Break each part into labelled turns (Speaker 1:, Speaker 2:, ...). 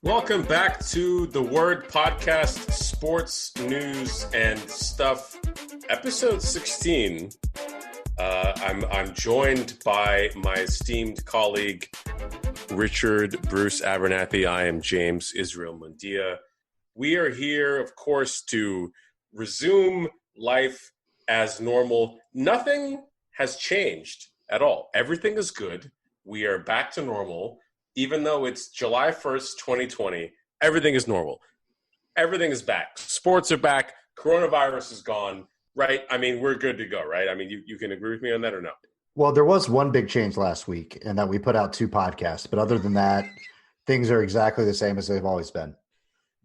Speaker 1: Welcome back to the Word Podcast, Sports News and Stuff, episode 16. I'm joined by my esteemed colleague, Richard Bruce Abernathy. I am James Israel Mundia. We are here, of course, to resume life as normal. Nothing has changed at all. Everything is good. We are back to normal. Even though it's July 1st, 2020, everything is normal. Everything is back. Sports are back. Coronavirus is gone, right? I mean, we're good to go, right? I mean, you can agree with me on that or no?
Speaker 2: Well, there was one big change last week in that we put out 2 podcasts. But other than that, things are exactly the same as they've always been.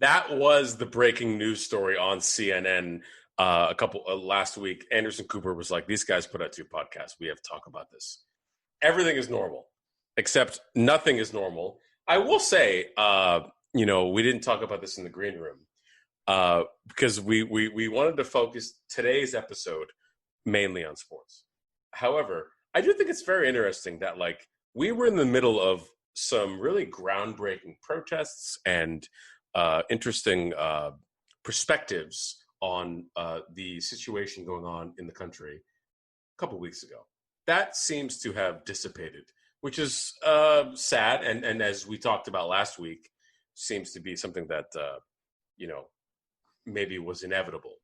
Speaker 1: That was the breaking news story on CNN last week. Anderson Cooper was like, these guys put out 2 podcasts. We have to talk about this. Everything is normal. Except nothing is normal. I will say, we didn't talk about this in the green room because we wanted to focus today's episode mainly on sports. However, I do think it's very interesting that we were in the middle of some really groundbreaking protests and interesting perspectives on the situation going on in the country a couple weeks ago. That seems to have dissipated, which is sad, and as we talked about last week, seems to be something that, maybe was inevitable.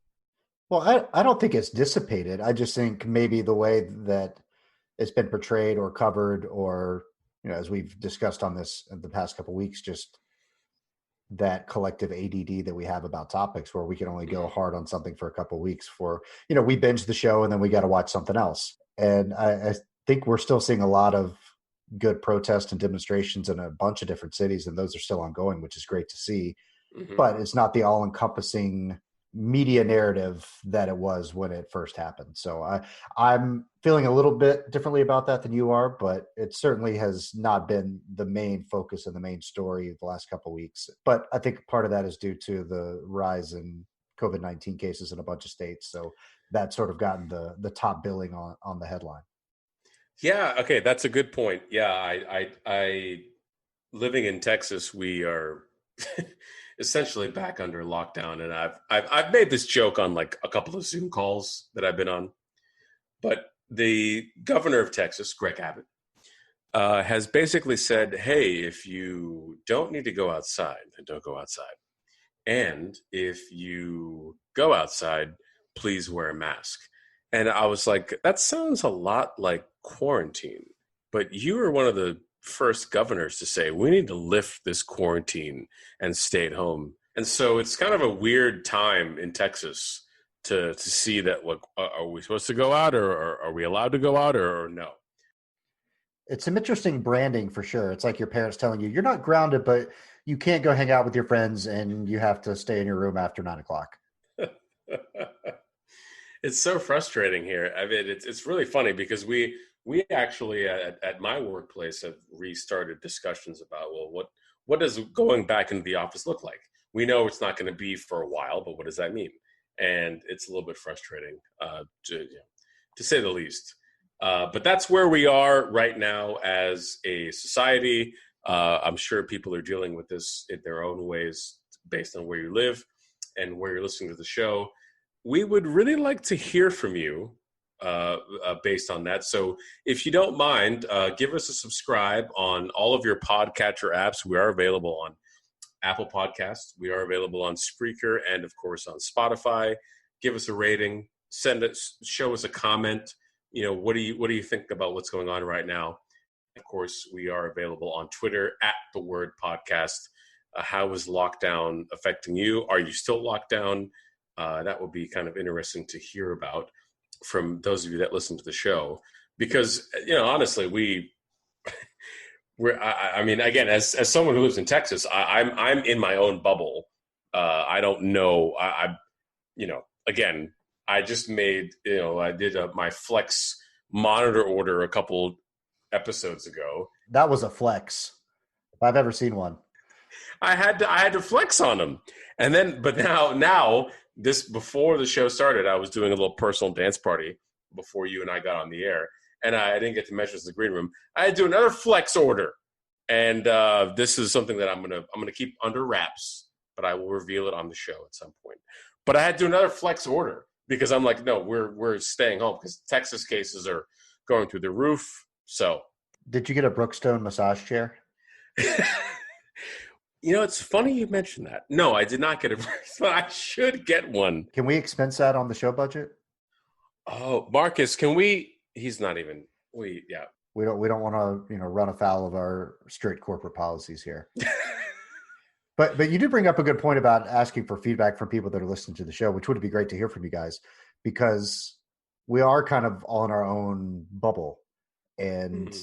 Speaker 2: Well, I don't think it's dissipated. I just think maybe the way that it's been portrayed or covered or, as we've discussed on this in the past couple of weeks, just that collective ADD that we have about topics where we can only go hard on something for a couple of weeks for, we binge the show and then we got to watch something else. And I think we're still seeing a lot of good protests and demonstrations in a bunch of different cities, and those are still ongoing, which is great to see. Mm-hmm. But it's not the all-encompassing media narrative that it was when it first happened. So I'm feeling a little bit differently about that than you are, but it certainly has not been the main focus and the main story of the last couple of weeks. But I think part of that is due to the rise in COVID-19 cases in a bunch of states. So that's sort of gotten the top billing on the headline.
Speaker 1: Yeah. Okay. That's a good point. Yeah. I living in Texas, we are essentially back under lockdown. And I've made this joke on a couple of Zoom calls that I've been on, but the governor of Texas, Greg Abbott, has basically said, hey, if you don't need to go outside, then don't go outside. And if you go outside, please wear a mask. And I was like, that sounds a lot like quarantine. But you were one of the first governors to say, we need to lift this quarantine and stay at home. And so it's kind of a weird time in Texas to see that, are we supposed to go out or are we allowed to go out or no?
Speaker 2: It's some interesting branding for sure. It's like your parents telling you, you're not grounded, but you can't go hang out with your friends and you have to stay in your room after 9:00.
Speaker 1: It's so frustrating here. I mean, it's really funny because we actually at my workplace have restarted discussions about, what does going back into the office look like? We know it's not going to be for a while, but what does that mean? And it's a little bit frustrating to say the least. But that's where we are right now as a society. I'm sure people are dealing with this in their own ways based on where you live and where you're listening to the show. We would really like to hear from you based on that. So if you don't mind, give us a subscribe on all of your podcatcher apps. We are available on Apple Podcasts. We are available on Spreaker and, of course, on Spotify. Give us a rating. Show us a comment. What do you think about what's going on right now? Of course, we are available on Twitter at The Word Podcast. How is lockdown affecting you? Are you still locked down? That would be kind of interesting to hear about from those of you that listen to the show, because honestly, I mean, again, as someone who lives in Texas, I'm in my own bubble. I don't know. Again, I just made I did my Flex monitor order a couple episodes ago.
Speaker 2: That was a flex, if I've ever seen one.
Speaker 1: I had to flex on them, but now. This before the show started, I was doing a little personal dance party before you and I got on the air, and I didn't get to mention this in the green room. I had to do another flex order And this is something that I'm gonna keep under wraps, but I will reveal it on the show at some point. But I had to do another flex order because I'm like, no, we're staying home because Texas cases are going through the roof. So,
Speaker 2: Did you get a Brookstone massage chair?
Speaker 1: it's funny you mentioned that. No, I did not get it, but I should get one.
Speaker 2: Can we expense that on the show budget?
Speaker 1: Oh, Marcus, can we? He's not even. Yeah.
Speaker 2: We don't want to run afoul of our strict corporate policies here. But you do bring up a good point about asking for feedback from people that are listening to the show, which would be great to hear from you guys, because we are kind of all in our own bubble. And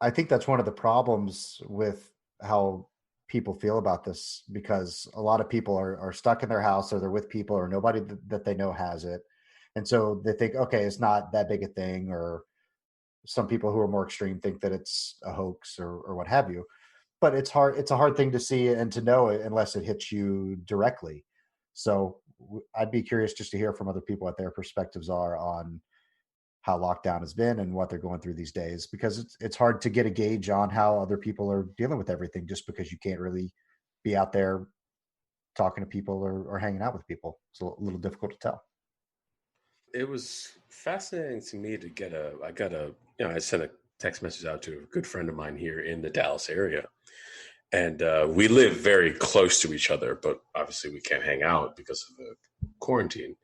Speaker 2: I think that's one of the problems with how people feel about this, because a lot of people are stuck in their house, or they're with people, or nobody that they know has it. And so they think, okay, it's not that big a thing, or some people who are more extreme think that it's a hoax or what have you. But it's hard. It's a hard thing to see and to know it unless it hits you directly. So I'd be curious just to hear from other people what their perspectives are on how lockdown has been and what they're going through these days, because it's hard to get a gauge on how other people are dealing with everything, just because you can't really be out there talking to people or hanging out with people. It's a little difficult to tell.
Speaker 1: It was fascinating to me to get I sent a text message out to a good friend of mine here in the Dallas area. And we live very close to each other, but obviously we can't hang out because of the quarantine.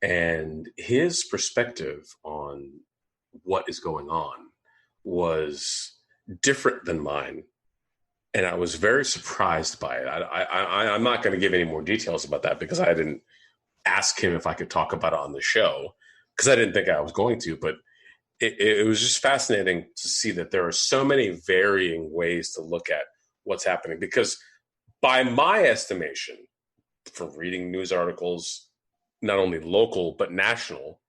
Speaker 1: And his perspective on what is going on was different than mine. And I was very surprised by it. I'm not going to give any more details about that because I didn't ask him if I could talk about it on the show, because I didn't think I was going to. But it was just fascinating to see that there are so many varying ways to look at what's happening. Because by my estimation, from reading news articles, not only local but national,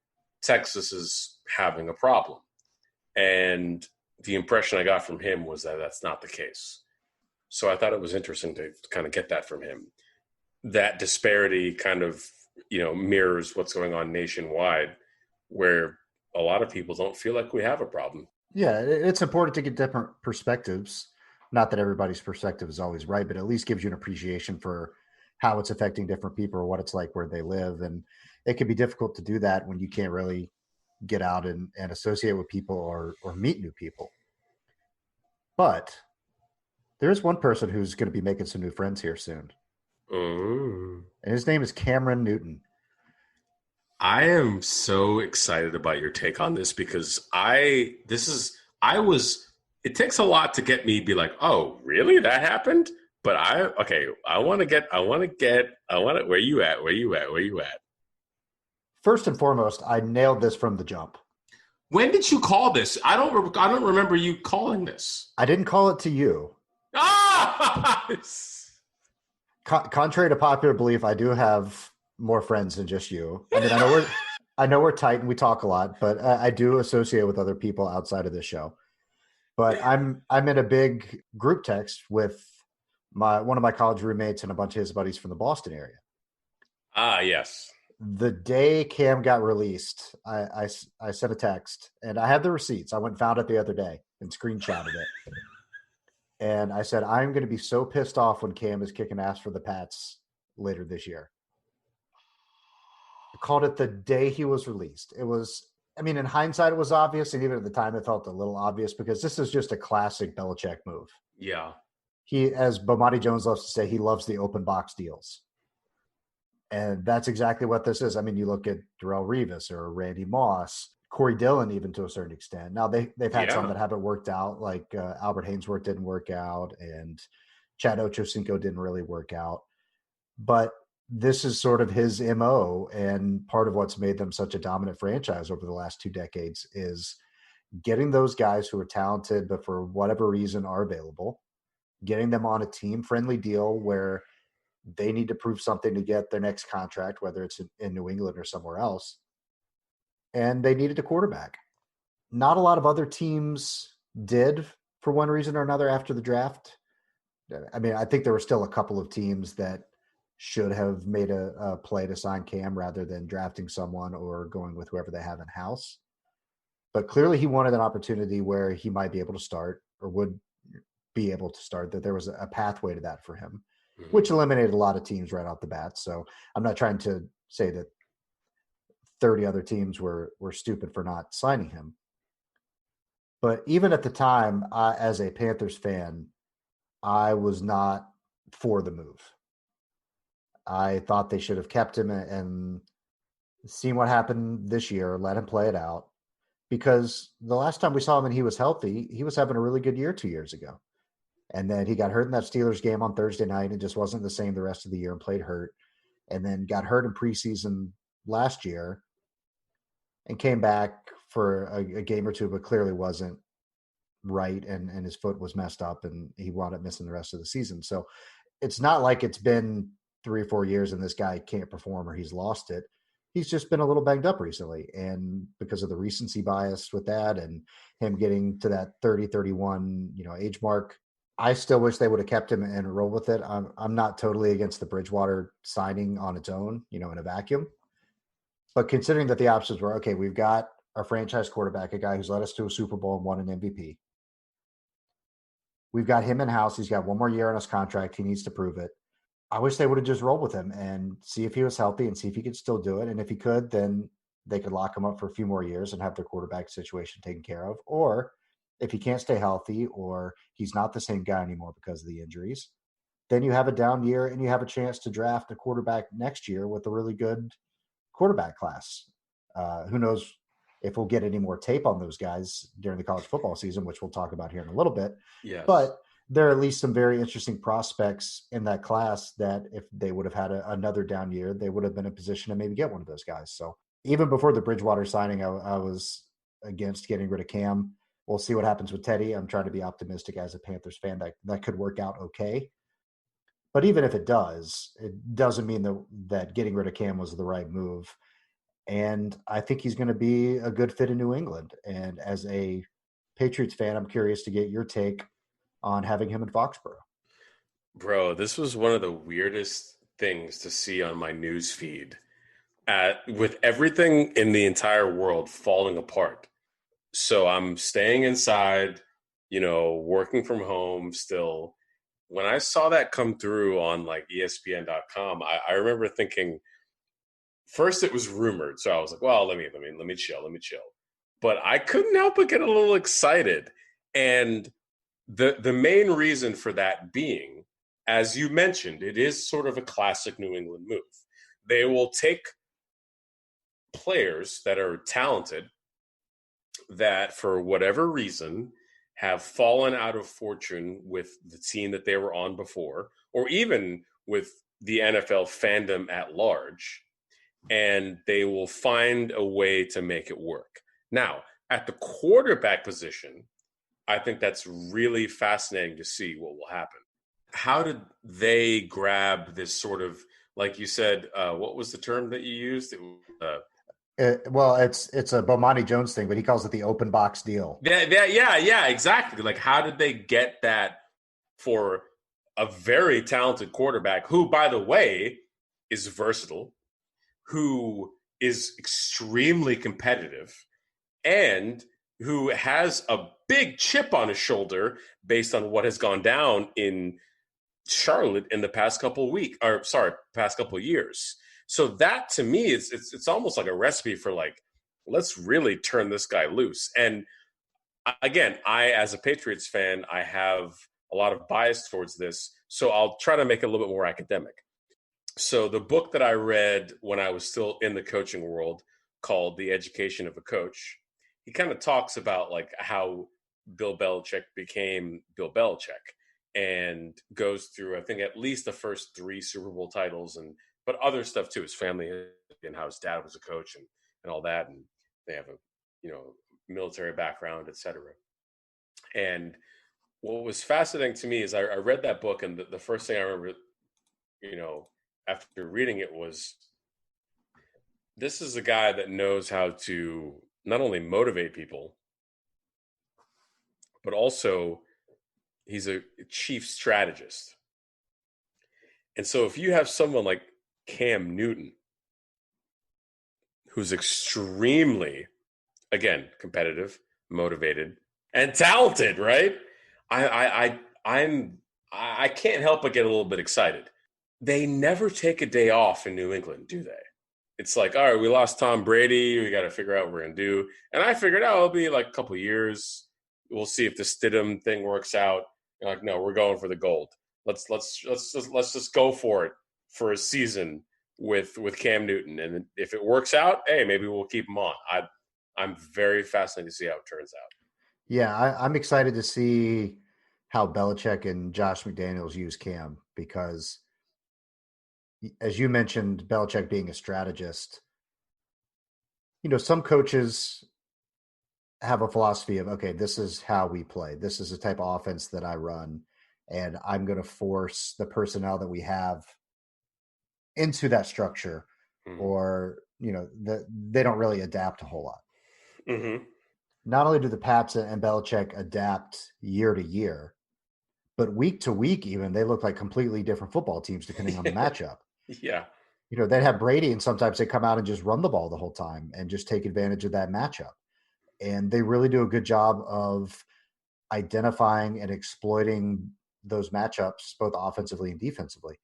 Speaker 1: Texas is having a problem. And the impression I got from him was that that's not the case. So I thought it was interesting to kind of get that from him. That disparity kind of, mirrors what's going on nationwide, where a lot of people don't feel like we have a problem.
Speaker 2: Yeah, it's important to get different perspectives. Not that everybody's perspective is always right, but at least gives you an appreciation for how it's affecting different people or what it's like where they live. And it can be difficult to do that when you can't really get out and associate with people or meet new people. But there is one person who's going to be making some new friends here soon.
Speaker 1: Mm.
Speaker 2: And his name is Cameron Newton.
Speaker 1: I am so excited about your take on this because it takes a lot to get me be like, oh, really? That happened? But where you at? Where you at?
Speaker 2: First and foremost, I nailed this from the jump.
Speaker 1: When did you call this? I don't remember you calling this.
Speaker 2: I didn't call it to you.
Speaker 1: Ah!
Speaker 2: Contrary to popular belief, I do have more friends than just you. I mean, I know we're tight and we talk a lot, but I do associate with other people outside of this show. But I'm in a big group text with one of my college roommates and a bunch of his buddies from the Boston area.
Speaker 1: Ah, yes.
Speaker 2: The day Cam got released, I sent a text, and I had the receipts. I went and found it the other day and screenshotted it. And I said, I'm going to be so pissed off when Cam is kicking ass for the Pats later this year. I called it the day he was released. It was, I mean, in hindsight, it was obvious. And even at the time, it felt a little obvious because this is just a classic Belichick move.
Speaker 1: Yeah.
Speaker 2: He, as Bomani Jones loves to say, he loves the open box deals. And that's exactly what this is. I mean, you look at Darrelle Revis or Randy Moss, Corey Dillon, even to a certain extent. Now, they've had some that haven't worked out, like Albert Hainsworth didn't work out, and Chad Ochocinco didn't really work out. But this is sort of his MO, and part of what's made them such a dominant franchise over the last 2 decades is getting those guys who are talented but for whatever reason are available, getting them on a team-friendly deal where they need to prove something to get their next contract, whether it's in New England or somewhere else. And they needed a quarterback. Not a lot of other teams did for one reason or another after the draft. I mean, I think there were still a couple of teams that should have made a play to sign Cam rather than drafting someone or going with whoever they have in house. But clearly he wanted an opportunity where he might be able to start or would be able to start, that there was a pathway to that for him,
Speaker 1: Mhm.
Speaker 2: which eliminated a lot of teams right off the bat. So I'm not trying to say that 30 other teams were stupid for not signing him. But even at the time, as a Panthers fan, I was not for the move. I thought they should have kept him and seen what happened this year, let him play it out. Because the last time we saw him and he was healthy, he was having a really good year 2 years ago. And then he got hurt in that Steelers game on Thursday night and just wasn't the same the rest of the year and played hurt. And then got hurt in preseason last year and came back for a game or two, but clearly wasn't right. And his foot was messed up and he wound up missing the rest of the season. So it's not like it's been 3 or 4 years and this guy can't perform or he's lost it. He's just been a little banged up recently. And because of the recency bias with that and him getting to that 30, 31, age mark, I still wish they would have kept him and rolled with it. I'm not totally against the Bridgewater signing on its own, in a vacuum. But considering that the options were, okay, we've got our franchise quarterback, a guy who's led us to a Super Bowl and won an MVP. We've got him in house. He's got one more year on his contract. He needs to prove it. I wish they would have just rolled with him and see if he was healthy and see if he could still do it. And if he could, then they could lock him up for a few more years and have their quarterback situation taken care of. Or if he can't stay healthy or he's not the same guy anymore because of the injuries, then you have a down year and you have a chance to draft a quarterback next year with a really good quarterback class. Who knows if we'll get any more tape on those guys during the college football season, which we'll talk about here in a little bit.
Speaker 1: Yes.
Speaker 2: But there are at least some very interesting prospects in that class that if they would have had another down year, they would have been in a position to maybe get one of those guys. So even before the Bridgewater signing, I was against getting rid of Cam. We'll see what happens with Teddy. I'm trying to be optimistic as a Panthers fan that could work out okay. But even if it does, it doesn't mean that getting rid of Cam was the right move. And I think he's going to be a good fit in New England. And as a Patriots fan, I'm curious to get your take on having him in Foxborough.
Speaker 1: Bro, this was one of the weirdest things to see on my news feed. With everything in the entire world falling apart. So I'm staying inside, working from home still. When I saw that come through on like ESPN.com, I remember thinking first it was rumored. So I was like, well, let me chill, let me chill. But I couldn't help but get a little excited. And the main reason for that being, as you mentioned, it is sort of a classic New England move. They will take players that are talented that for whatever reason have fallen out of fortune with the team that they were on before, or even with the NFL fandom at large, and they will find a way to make it work. Now, at the quarterback position, I think that's really fascinating to see what will happen. How did they grab this sort of, like you said, what was the term that you used? It was,
Speaker 2: Well, it's a Bomani Jones thing, but he calls it the open box deal.
Speaker 1: yeah, exactly. Like, how did they get that for a very talented quarterback who, by the way, is versatile, who is extremely competitive, and who has a big chip on his shoulder based on what has gone down in Charlotte in the past couple of weeks, or sorry, past couple of years. So that to me is it's almost like a recipe for like, let's really turn this guy loose. And again, I as a Patriots fan, I have a lot of bias towards this, so I'll try to make it a little bit more academic. So the book that I read when I was still in the coaching world called The Education of a Coach, he kind of talks about like how Bill Belichick became Bill Belichick and goes through I think at least the first three Super Bowl titles and but other stuff too, his family and how his dad was a coach and all that and they have a military background, etc. And what was fascinating to me is I read that book and the first thing I remember you know, after reading it was this is a guy that knows how to not only motivate people, but also he's a chief strategist. And so if you have someone like Cam Newton, who's extremely, again, competitive, motivated, and talented, right? I I can't help but get a little bit excited. They never take a day off in New England, do they? It's like, all right, we lost Tom Brady. We got to figure out what we're gonna do. And I figured out it'll be like a couple of years. We'll see if the Stidham thing works out. You're like, no, we're going for the gold. Let's just go for it for a season with Cam Newton. And if it works out, hey, maybe we'll keep him on. I'm very fascinated to see how it turns out.
Speaker 2: Yeah, I'm excited to see how Belichick and Josh McDaniels use Cam because, as you mentioned, Belichick being a strategist, some coaches have a philosophy of, okay, this is how we play. This is the type of offense that I run, and I'm going to force the personnel that we have into that structure,
Speaker 1: Mm-hmm.
Speaker 2: or they don't really adapt a whole lot.
Speaker 1: Mm-hmm.
Speaker 2: Not only do the Pats and Belichick adapt year to year, but week to week, even they look like completely different football teams depending on the matchup.
Speaker 1: Yeah.
Speaker 2: They'd have Brady, and sometimes they come out and just run the ball the whole time and just take advantage of that matchup. And they really do a good job of identifying and exploiting those matchups, both offensively and defensively.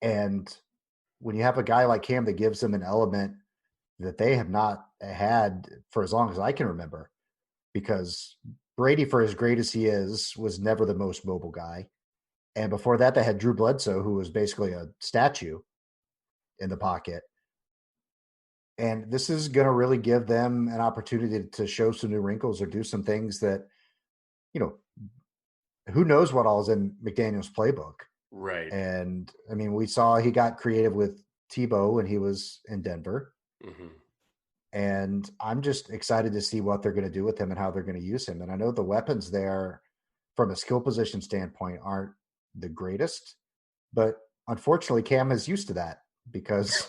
Speaker 2: And when you have a guy like Cam that gives them an element that they have not had for as long as I can remember, because Brady, for as great as he is, was never the most mobile guy. And before that, they had Drew Bledsoe, who was basically a statue in the pocket. And this is going to really give them an opportunity to show some new wrinkles or do some things that, you know, who knows what all is in McDaniel's playbook.
Speaker 1: Right.
Speaker 2: And I mean, we saw he got creative with Tebow when he was in Denver.
Speaker 1: Mm-hmm.
Speaker 2: And I'm just excited to see what they're going to do with him and how they're going to use him. And I know the weapons there from a skill position standpoint aren't the greatest, but unfortunately Cam is used to that because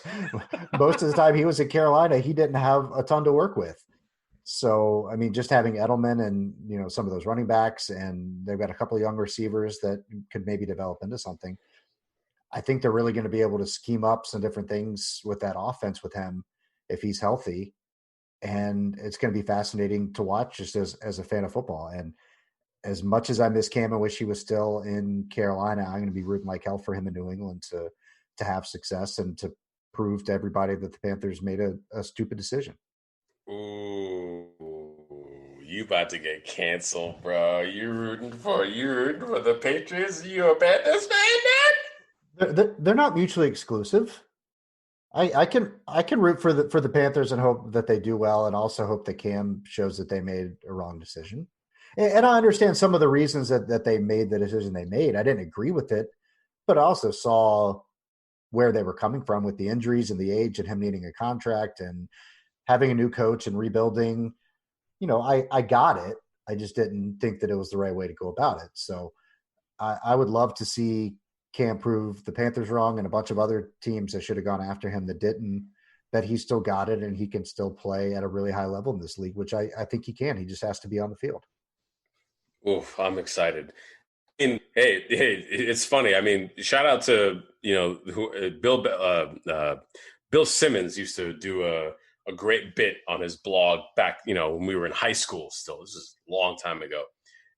Speaker 2: most of the time he was in Carolina, he didn't have a ton to work with. So, I mean, just having Edelman and, some of those running backs, and they've got a couple of young receivers that could maybe develop into something. I think they're really going to be able to scheme up some different things with that offense with him if he's healthy. And it's going to be fascinating to watch just as a fan of football. And as much as I miss Cam and wish he was still in Carolina, I'm going to be rooting like hell for him in New England to have success and to prove to everybody that the Panthers made a stupid decision.
Speaker 1: Ooh, you about to get canceled, bro. You rooting for the Patriots? You a Panthers fan,
Speaker 2: They're not mutually exclusive. I can root for the Panthers and hope that they do well, and also hope that Cam shows that they made a wrong decision. And I understand some of the reasons that they made the decision they made. I didn't agree with it, but I also saw where they were coming from with the injuries and the age and him needing a contract and having a new coach and rebuilding. I got it. I just didn't think that it was the right way to go about it. So I would love to see Cam prove the Panthers wrong and a bunch of other teams that should have gone after him that didn't, that he still got it and he can still play at a really high level in this league, which I think he can. He just has to be on the field.
Speaker 1: man? Oof, I'm excited. And hey, it's funny. I mean, shout out to Bill Simmons used to do a great bit on his blog back when we were in high school. Still, this is a long time ago,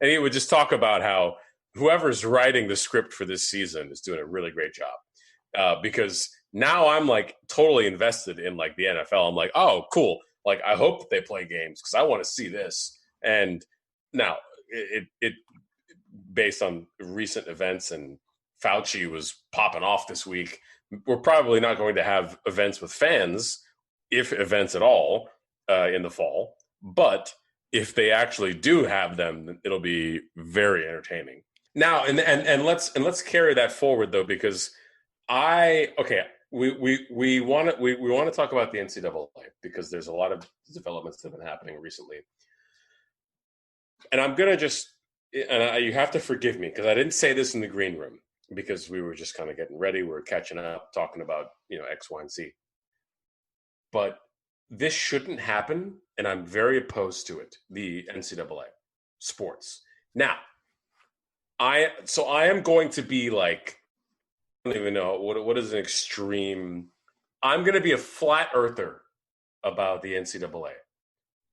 Speaker 1: and he would just talk about how whoever's writing the script for this season is doing a really great job because now I'm like totally invested in like the NFL. I'm like, oh, cool. Like I hope that they play games because I want to see this. And now it based on recent events and Fauci was popping off this week, we're probably not going to have events with fans, if events at all, in the fall. But if they actually do have them, it'll be very entertaining. Now and let's carry that forward though, because we want to talk about the NCAA because there's a lot of developments that have been happening recently, and I'm gonna just you have to forgive me because I didn't say this in the green room because we were just kind of getting ready. We were catching up, talking about X, Y, and Z. But this shouldn't happen, and I'm very opposed to it. The NCAA sports. Now, I am going to be like, I don't even know what is an extreme. I'm going to be a flat earther about the NCAA.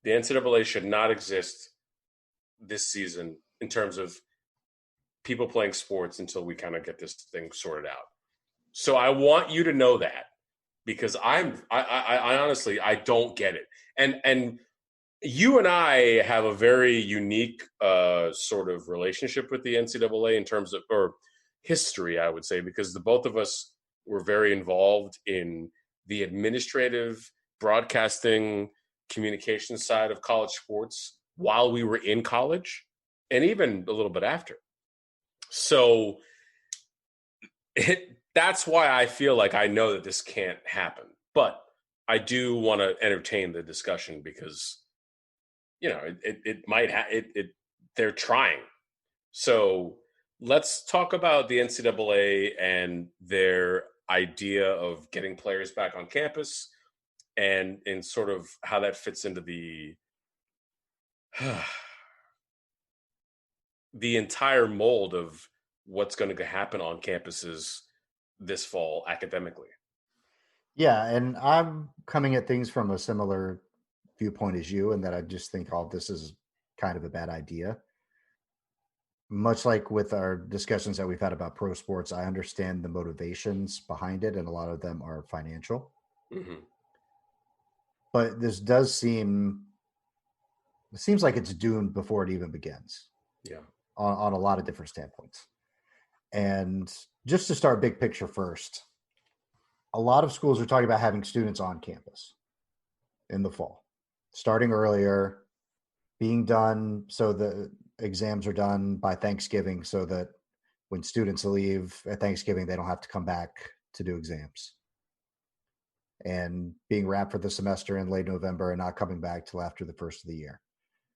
Speaker 1: The NCAA should not exist this season in terms of people playing sports until we kind of get this thing sorted out. So I want you to know that, because I honestly, I don't get it. And you and I have a very unique sort of relationship with the NCAA in terms of, or history, I would say, because the both of us were very involved in the administrative, broadcasting, communication side of college sports while we were in college, and even a little bit after. So that's why I feel like I know that this can't happen. But I do want to entertain the discussion because, it might they're trying. So let's talk about the NCAA and their idea of getting players back on campus, and sort of how that fits into the the entire mold of what's going to happen on campuses this fall academically.
Speaker 2: Yeah, and I'm coming at things from a similar viewpoint as you, and that I just think all of this is kind of a bad idea. Much like with our discussions that we've had about pro sports, I understand the motivations behind it, and a lot of them are financial.
Speaker 1: Mm-hmm.
Speaker 2: But this does it seems like it's doomed before it even begins.
Speaker 1: Yeah.
Speaker 2: On a lot of different standpoints. And just to start big picture first, a lot of schools are talking about having students on campus in the fall, starting earlier, being done so the exams are done by Thanksgiving, so that when students leave at Thanksgiving, they don't have to come back to do exams, and being wrapped for the semester in late November and not coming back till after the first of the year.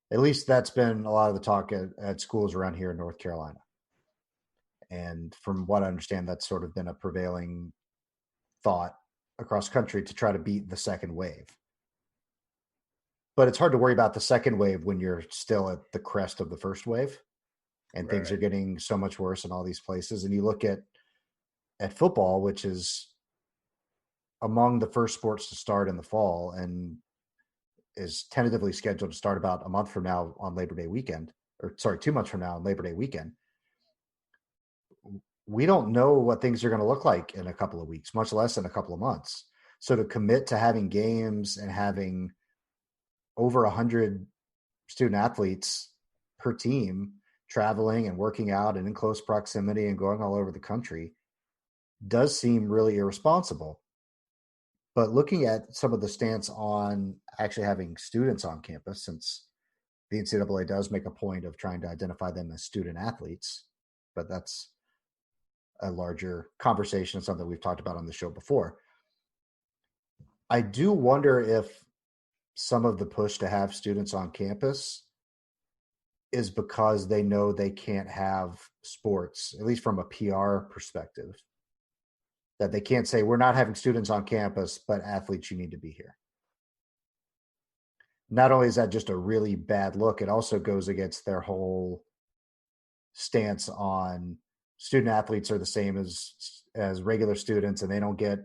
Speaker 2: At least that's been a lot of the talk at schools around here in North Carolina. And from what I understand, that's sort of been a prevailing thought across country to try to beat the second wave. But it's hard to worry about the second wave when you're still at the crest of the first wave and things are getting so much worse in all these places. And you look at football, which is among the first sports to start in the fall and is tentatively scheduled to start about a month from now on Labor Day weekend, or sorry, 2 months from now on Labor Day weekend. We don't know what things are going to look like in a couple of weeks, much less in a couple of months. So to commit to having games and having over 100 student athletes per team traveling and working out and in close proximity and going all over the country does seem really irresponsible. But looking at some of the stance on actually having students on campus, since the NCAA does make a point of trying to identify them as student athletes, but that's a larger conversation, something we've talked about on the show before. I do wonder if some of the push to have students on campus is because they know they can't have sports, at least from a PR perspective, that they can't say, we're not having students on campus, but athletes, you need to be here. Not only is that just a really bad look, it also goes against their whole stance on student athletes are the same as regular students, and they don't get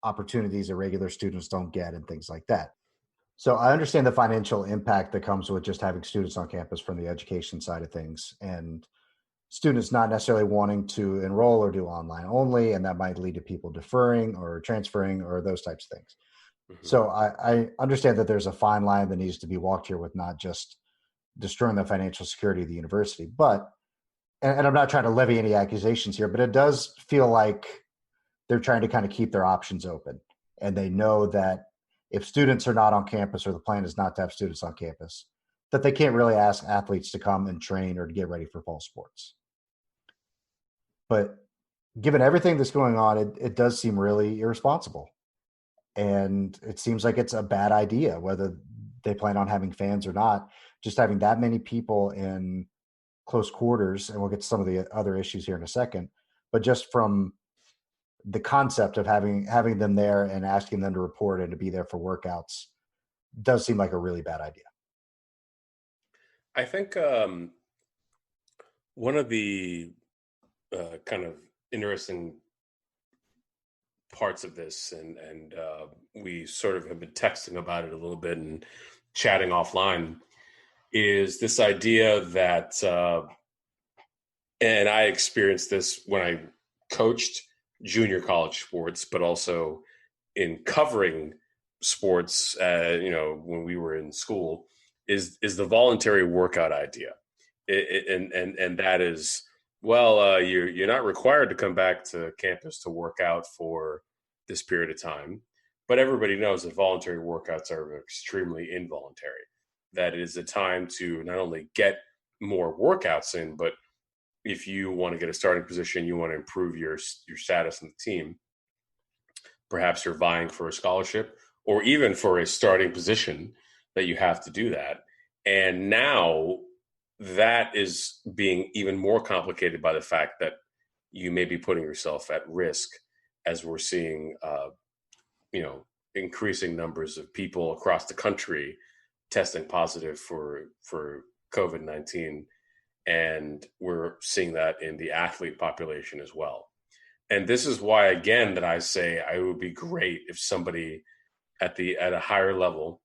Speaker 2: opportunities that regular students don't get and things like that. So I understand the financial impact that comes with just having students on campus from the education side of things, and students not necessarily wanting to enroll or do online only, and that might lead to people deferring or transferring or those types of things. Mm-hmm. So I understand that there's a fine line that needs to be walked here with not just destroying the financial security of the university, but, and I'm not trying to levy any accusations here, but it does feel like they're trying to kind of keep their options open. And they know that if students are not on campus, or the plan is not to have students on campus, that they can't really ask athletes to come and train or to get ready for fall sports. But given everything that's going on, it does seem really irresponsible. And it seems like it's a bad idea, whether they plan on having fans or not. Just having that many people in close quarters, and we'll get to some of the other issues here in a second, but just from the concept of having them there and asking them to report and to be there for workouts does seem like a really bad idea.
Speaker 1: I think one of the kind of interesting parts of this, and we sort of have been texting about it a little bit and chatting offline, is this idea that And I experienced this when I coached junior college sports, but also in covering sports, when we were in school, is the voluntary workout idea. And that is, well, you're not required to come back to campus to work out for this period of time, but everybody knows that voluntary workouts are extremely involuntary. That it is a time to not only get more workouts in, but if you want to get a starting position, you want to improve your status in the team. Perhaps you're vying for a scholarship or even for a starting position that you have to do that. And now that is being even more complicated by the fact that you may be putting yourself at risk as we're seeing, increasing numbers of people across the country testing positive for COVID-19, and we're seeing that in the athlete population as well. And this is why, again, that I say it would be great if somebody at a higher level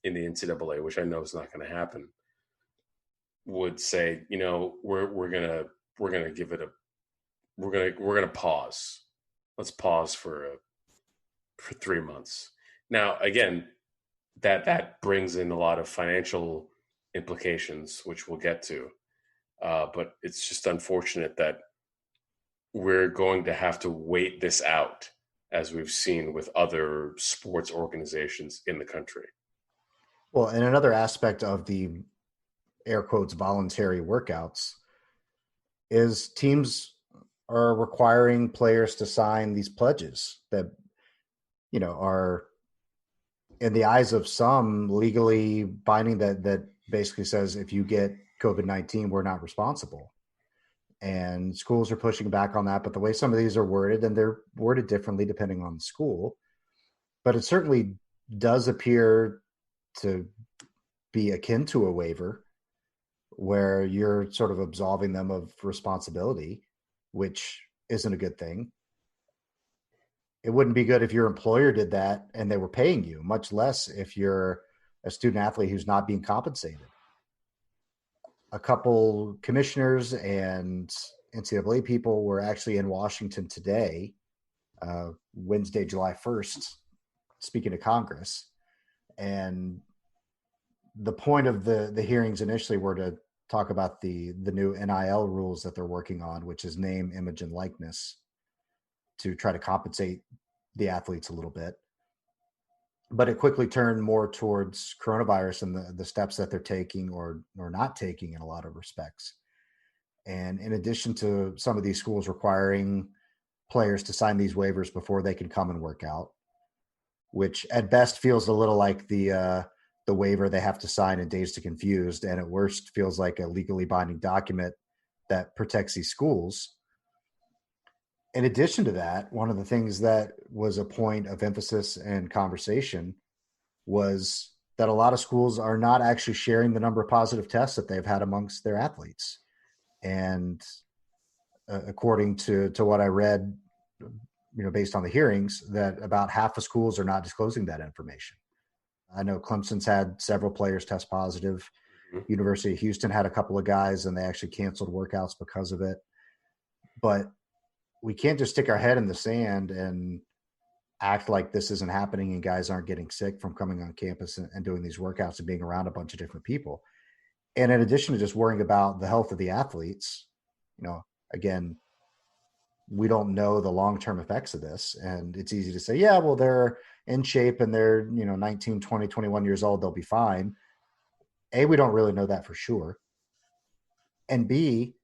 Speaker 1: in the NCAA, which I know is not going to happen, would say, we're gonna give it a we're gonna pause. Let's pause for 3 months. Now, again, that brings in a lot of financial implications, which we'll get to. But it's just unfortunate that we're going to have to wait this out, as we've seen with other sports organizations in the country.
Speaker 2: Well, and another aspect of the air quotes voluntary workouts is teams are requiring players to sign these pledges that, are in the eyes of some legally binding, that basically says if you get COVID-19, we're not responsible. And schools are pushing back on that. But the way some of these are worded, and they're worded differently depending on the school, but it certainly does appear to be akin to a waiver where you're sort of absolving them of responsibility, which isn't a good thing. It wouldn't be good if your employer did that and they were paying you, much less if you're a student athlete who's not being compensated. A couple commissioners and NCAA people were actually in Washington today, Wednesday, July 1st, speaking to Congress. And the point of the hearings initially were to talk about the new NIL rules that they're working on, which is name, image, and likeness, to try to compensate the athletes a little bit. But it quickly turned more towards coronavirus and the steps that they're taking or not taking in a lot of respects. And in addition to some of these schools requiring players to sign these waivers before they can come and work out, which at best feels a little like the waiver they have to sign in Dazed and Confused, and at worst feels like a legally binding document that protects these schools. In addition to that, one of the things that was a point of emphasis and conversation was that a lot of schools are not actually sharing the number of positive tests that they've had amongst their athletes. And according to what I read, based on the hearings, that about half of schools are not disclosing that information. I know Clemson's had several players test positive. Mm-hmm. University of Houston had a couple of guys, and they actually canceled workouts because of it. But we can't just stick our head in the sand and act like this isn't happening and guys aren't getting sick from coming on campus and doing these workouts and being around a bunch of different people. And in addition to just worrying about the health of the athletes, again, we don't know the long-term effects of this. And it's easy to say, yeah, well, they're in shape and they're, 19, 20, 21 years old, they'll be fine. A, we don't really know that for sure. And B,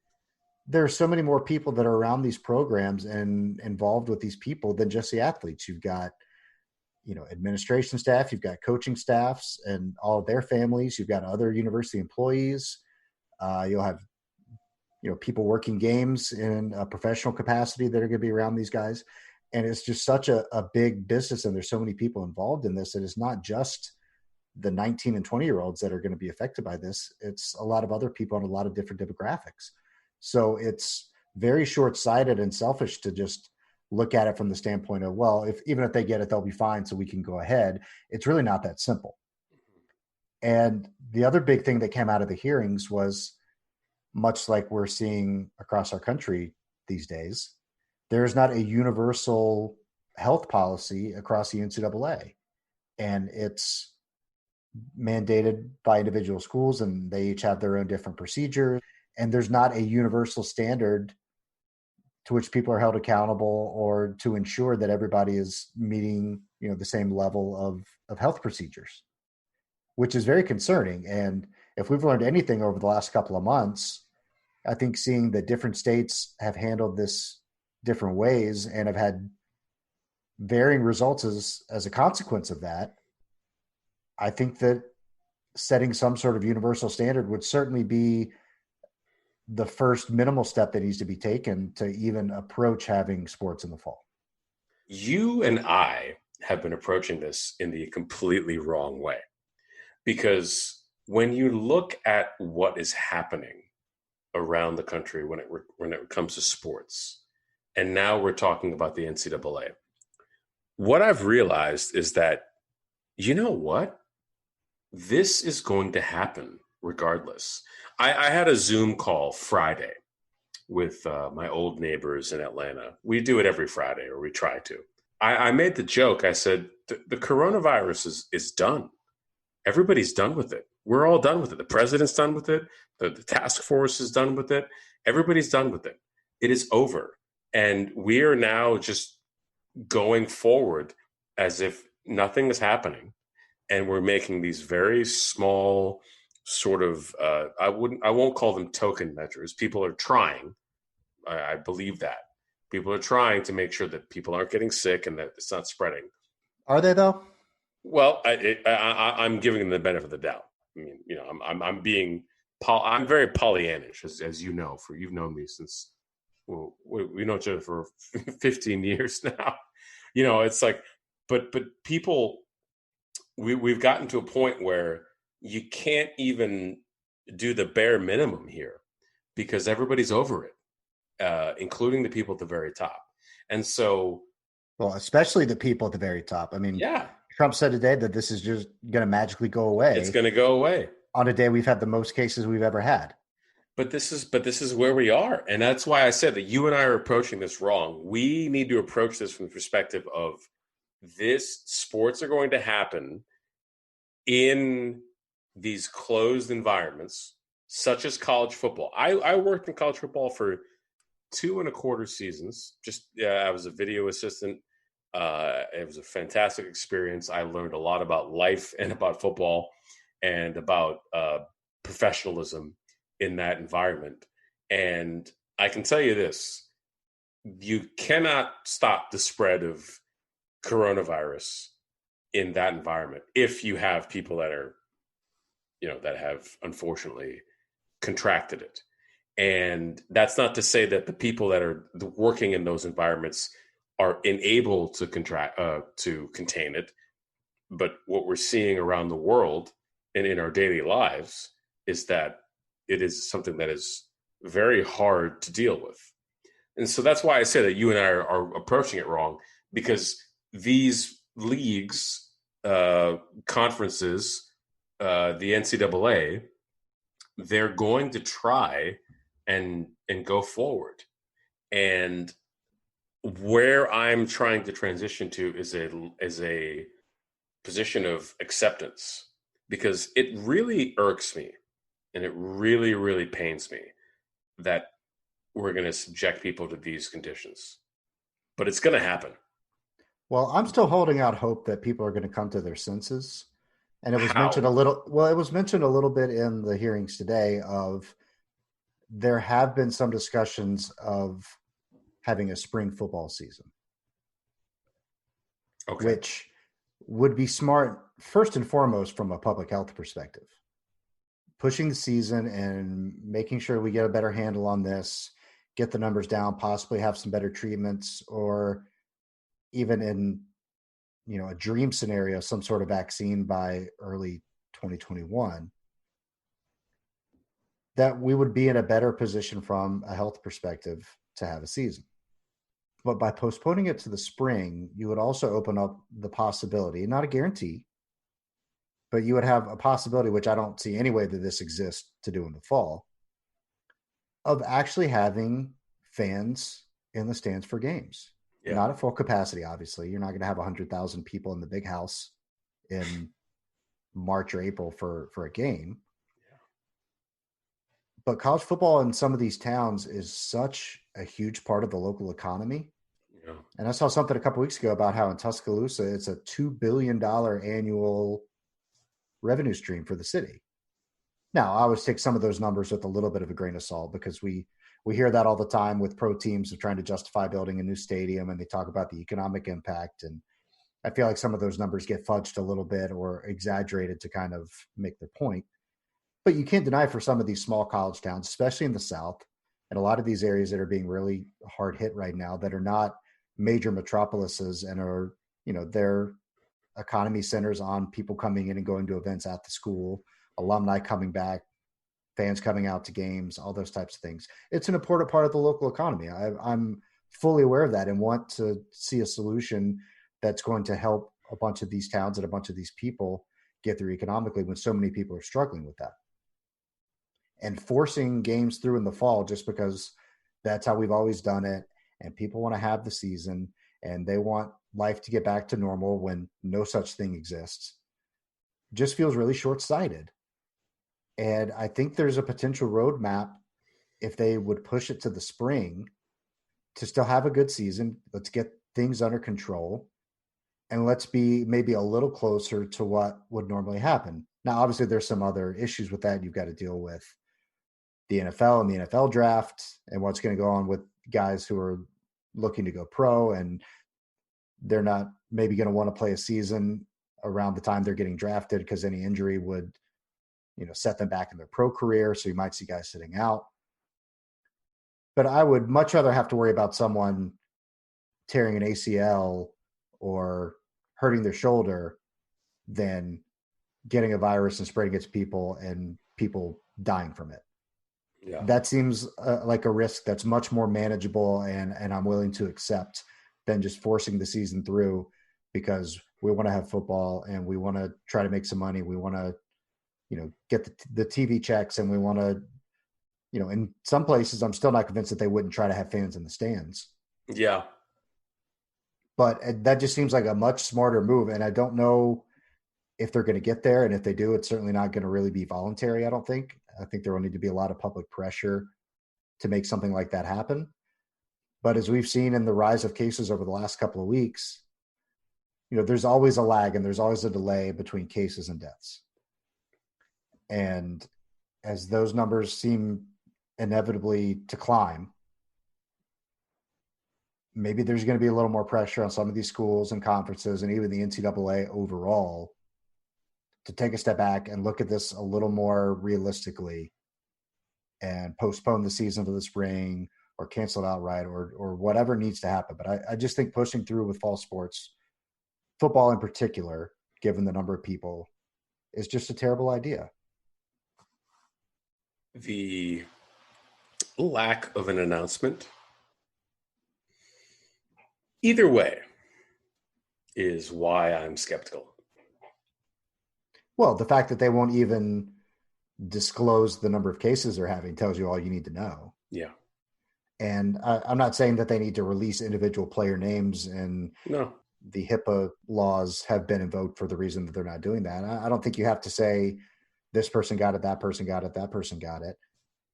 Speaker 2: there are so many more people that are around these programs and involved with these people than just the athletes. You've got, administration staff, you've got coaching staffs and all of their families. You've got other university employees. You'll have, people working games in a professional capacity that are going to be around these guys. And it's just such a big business. And there's so many people involved in this. That it's not just the 19 and 20-year-olds that are going to be affected by this. It's a lot of other people and a lot of different demographics. So it's very short-sighted and selfish to just look at it from the standpoint of, well, even if they get it, they'll be fine, so we can go ahead. It's really not that simple. And the other big thing that came out of the hearings was much like we're seeing across our country these days, there is not a universal health policy across the NCAA. And it's mandated by individual schools, and they each have their own different procedures. And there's not a universal standard to which people are held accountable or to ensure that everybody is meeting, the same level of health procedures, which is very concerning. And if we've learned anything over the last couple of months, I think seeing that different states have handled this different ways and have had varying results as a consequence of that, I think that setting some sort of universal standard would certainly be the first minimal step that needs to be taken to even approach having sports in the fall.
Speaker 1: You and I have been approaching this in the completely wrong way, because when you look at what is happening around the country when it comes to sports, and now we're talking about the NCAA, what I've realized is that, you know what? This is going to happen regardless. I had a Zoom call Friday with my old neighbors in Atlanta. We do it every Friday, or we try to. I made the joke. I said, the coronavirus is done. Everybody's done with it. We're all done with it. The president's done with it. The task force is done with it. Everybody's done with it. It is over. And we are now just going forward as if nothing is happening. And we're making these very small sort of, I won't call them token measures. People are trying. I believe that. People are trying to make sure that people aren't getting sick and that it's not spreading.
Speaker 2: Are they though?
Speaker 1: Well, I'm giving them the benefit of the doubt. I mean, I'm very Pollyannish, as you know. For you've known me since, well, we know each other for 15 years now. It's like, but people, we've gotten to a point where you can't even do the bare minimum here because everybody's over it, including the people at the very top. And so,
Speaker 2: well, especially the people at the very top. I mean,
Speaker 1: yeah,
Speaker 2: Trump said today that this is just going to magically go away.
Speaker 1: it's going to go away
Speaker 2: on a day we've had the most cases we've ever had.
Speaker 1: But this is where we are. And that's why I said that you and I are approaching this wrong. We need to approach this from the perspective of this sports are going to happen in these closed environments, such as college football. I worked in college football for 2.25 seasons. I was a video assistant. It was a fantastic experience. I learned a lot about life and about football and about professionalism in that environment. And I can tell you this, you cannot stop the spread of coronavirus in that environment if you have people that are, that have unfortunately contracted it. And that's not to say that the people that are working in those environments are unable to contain it. But what we're seeing around the world and in our daily lives is that it is something that is very hard to deal with. And so that's why I say that you and I are approaching it wrong, because these leagues, conferences, the NCAA, they're going to try and go forward. And where I'm trying to transition to is a position of acceptance, because it really irks me and it really, really pains me that we're going to subject people to these conditions. But it's going to happen.
Speaker 2: Well, I'm still holding out hope that people are going to come to their senses. And it was mentioned
Speaker 1: How?
Speaker 2: it was mentioned a little bit in the hearings today of there have been some discussions of having a spring football season.
Speaker 1: Okay.
Speaker 2: Which would be smart, first and foremost, from a public health perspective. Pushing the season and making sure we get a better handle on this, get the numbers down, possibly have some better treatments, or even in, a dream scenario, some sort of vaccine by early 2021, that we would be in a better position from a health perspective to have a season. But by postponing it to the spring, you would also open up the possibility, not a guarantee, but you would have a possibility, which I don't see any way that this exists, to do in the fall, of actually having fans in the stands for games.
Speaker 1: Yeah.
Speaker 2: Not at full capacity, obviously. You're not going to have 100,000 people in the big house in March or April for a game. But college football in some of these towns is such a huge part of the local economy.
Speaker 1: Yeah.
Speaker 2: And I saw something a couple weeks ago about how in Tuscaloosa, it's a $2 billion annual revenue stream for the city. Now, I always take some of those numbers with a little bit of a grain of salt because we hear that all the time with pro teams of trying to justify building a new stadium, and they talk about the economic impact. And I feel like some of those numbers get fudged a little bit or exaggerated to kind of make their point. But you can't deny for some of these small college towns, especially in the South, and a lot of these areas that are being really hard hit right now that are not major metropolises and are, their economy centers on people coming in and going to events at the school, alumni coming back, fans coming out to games, all those types of things. It's an important part of the local economy. I'm fully aware of that and want to see a solution that's going to help a bunch of these towns and a bunch of these people get through economically when so many people are struggling with that. And forcing games through in the fall just because that's how we've always done it, and people want to have the season and they want life to get back to normal when no such thing exists, just feels really short-sighted. And I think there's a potential roadmap if they would push it to the spring to still have a good season. Let's get things under control and let's be maybe a little closer to what would normally happen. Now, obviously, there's some other issues with that. You've got to deal with the NFL and the NFL draft and what's going to go on with guys who are looking to go pro, and they're not maybe going to want to play a season around the time they're getting drafted because any injury would, set them back in their pro career. So you might see guys sitting out. But I would much rather have to worry about someone tearing an ACL or hurting their shoulder than getting a virus and spreading it to people and people dying from it.
Speaker 1: Yeah.
Speaker 2: That seems like a risk that's much more manageable and I'm willing to accept than just forcing the season through because we want to have football and we want to try to make some money. We want to, get the TV checks, and we want to, in some places, I'm still not convinced that they wouldn't try to have fans in the stands.
Speaker 1: Yeah.
Speaker 2: But that just seems like a much smarter move. And I don't know if they're going to get there. And if they do, it's certainly not going to really be voluntary, I don't think. I think there will need to be a lot of public pressure to make something like that happen. But as we've seen in the rise of cases over the last couple of weeks, there's always a lag and there's always a delay between cases and deaths. And as those numbers seem inevitably to climb, maybe there's going to be a little more pressure on some of these schools and conferences and even the NCAA overall to take a step back and look at this a little more realistically and postpone the season to the spring or cancel it outright or whatever needs to happen. But I just think pushing through with fall sports, football in particular, given the number of people, is just a terrible idea.
Speaker 1: The lack of an announcement, either way, is why I'm skeptical.
Speaker 2: Well, the fact that they won't even disclose the number of cases they're having tells you all you need to know.
Speaker 1: Yeah.
Speaker 2: And I'm not saying that they need to release individual player names, and
Speaker 1: No.
Speaker 2: the HIPAA laws have been invoked for the reason that they're not doing that. I don't think you have to say this person got it, that person got it, that person got it.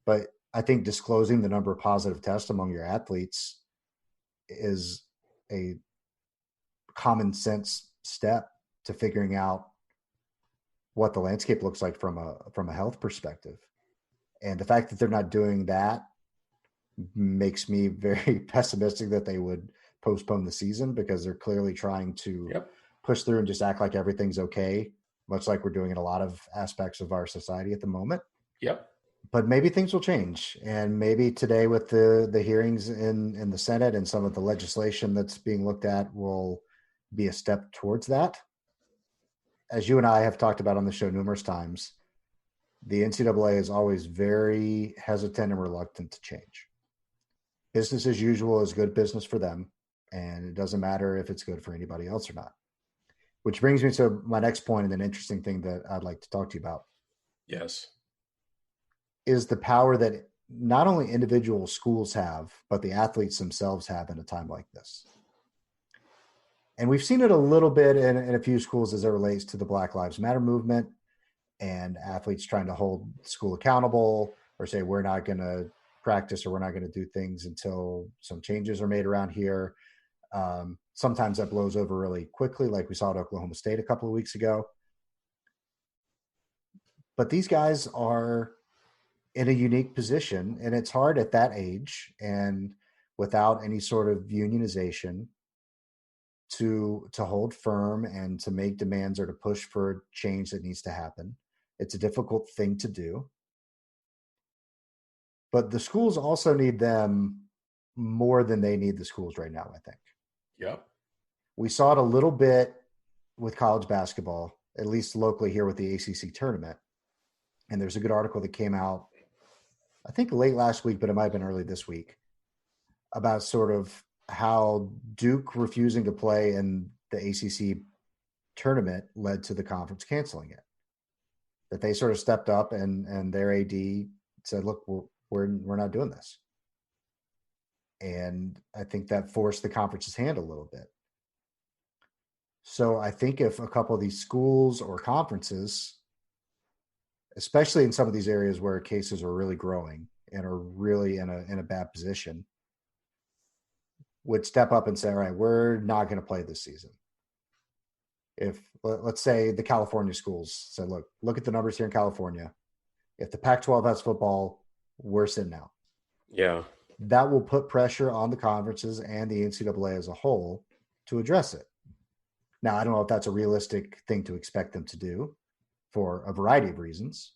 Speaker 2: But I think disclosing the number of positive tests among your athletes is a common sense step to figuring out what the landscape looks like from a health perspective. And the fact that they're not doing that makes me very pessimistic that they would postpone the season because they're clearly trying to push through and just act like everything's okay, much like we're doing in a lot of aspects of our society at the moment.
Speaker 1: Yep.
Speaker 2: But maybe things will change. And maybe today with the hearings in the Senate and some of the legislation that's being looked at will be a step towards that. As you and I have talked about on the show numerous times, the NCAA is always very hesitant and reluctant to change. Business as usual is good business for them, and it doesn't matter if it's good for anybody else or not. Which brings me to my next point and an interesting thing that I'd like to talk to you about.
Speaker 1: Yes.
Speaker 2: Is the power that not only individual schools have, but the athletes themselves have in a time like this. And we've seen it a little bit in a few schools as it relates to the Black Lives Matter movement and athletes trying to hold school accountable or say, we're not going to practice or we're not going to do things until some changes are made around here. Sometimes that blows over really quickly, like we saw at Oklahoma State a couple of weeks ago. But these guys are in a unique position, and it's hard at that age and without any sort of unionization to hold firm and to make demands or to push for change that needs to happen. It's a difficult thing to do. But the schools also need them more than they need the schools right now, I think.
Speaker 1: Yep.
Speaker 2: We saw it a little bit with college basketball, at least locally here with the ACC tournament. And there's a good article that came out, I think late last week, but it might have been early this week, about sort of how Duke refusing to play in the ACC tournament led to the conference canceling it. That they sort of stepped up and their AD said, "Look, we're not doing this." And I think that forced the conference's hand a little bit. So I think if a couple of these schools or conferences, especially in some of these areas where cases are really growing and are really in a bad position, would step up and say, all right, we're not going to play this season. If, let's say, the California schools said, look at the numbers here in California. If the Pac-12 has football, we're sitting out.
Speaker 1: Yeah.
Speaker 2: That will put pressure on the conferences and the NCAA as a whole to address it. Now, I don't know if that's a realistic thing to expect them to do for a variety of reasons,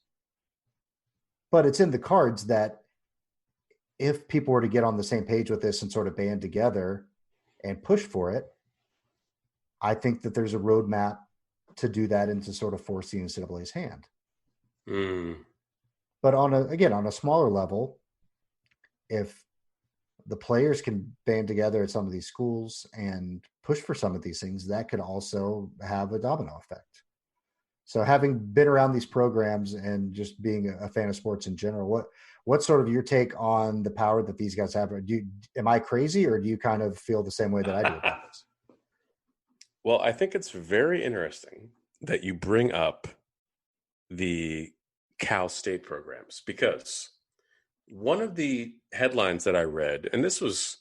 Speaker 2: but it's in the cards that if people were to get on the same page with this and sort of band together and push for it, I think that there's a roadmap to do that and to sort of force the NCAA's hand. But on a smaller level, if the players can band together at some of these schools and push for some of these things, that could also have a domino effect. So having been around these programs and just being a fan of sports in general, what's sort of your take on the power that these guys have? Am I crazy, or do you kind of feel the same way that I do about this?
Speaker 1: Well, I think it's very interesting that you bring up the Cal State programs, because one of the headlines that I read, and this was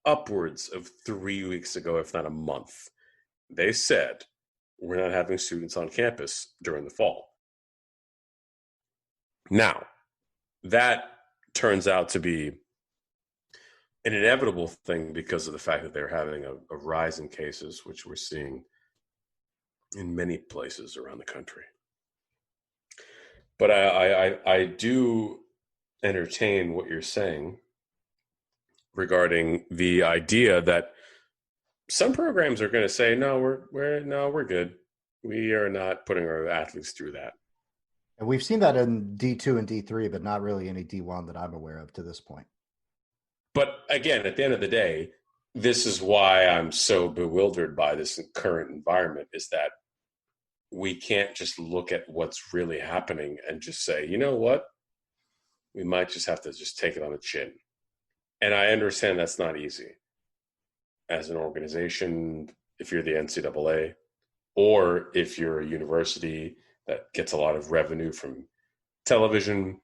Speaker 1: upwards of 3 weeks ago, if not a month, they said, we're not having students on campus during the fall. Now, that turns out to be an inevitable thing because of the fact that they're having a rise in cases, which we're seeing in many places around the country. But I do entertain what you're saying regarding the idea that some programs are going to say, no, we're good. We are not putting our athletes through that.
Speaker 2: And we've seen that in D2 and D3, but not really any D1 that I'm aware of to this point.
Speaker 1: But again, at the end of the day, this is why I'm so bewildered by this current environment, is that we can't just look at what's really happening and just say, you know what? We might just have to just take it on the chin. And I understand that's not easy. As an organization, if you're the NCAA, or if you're a university that gets a lot of revenue from television,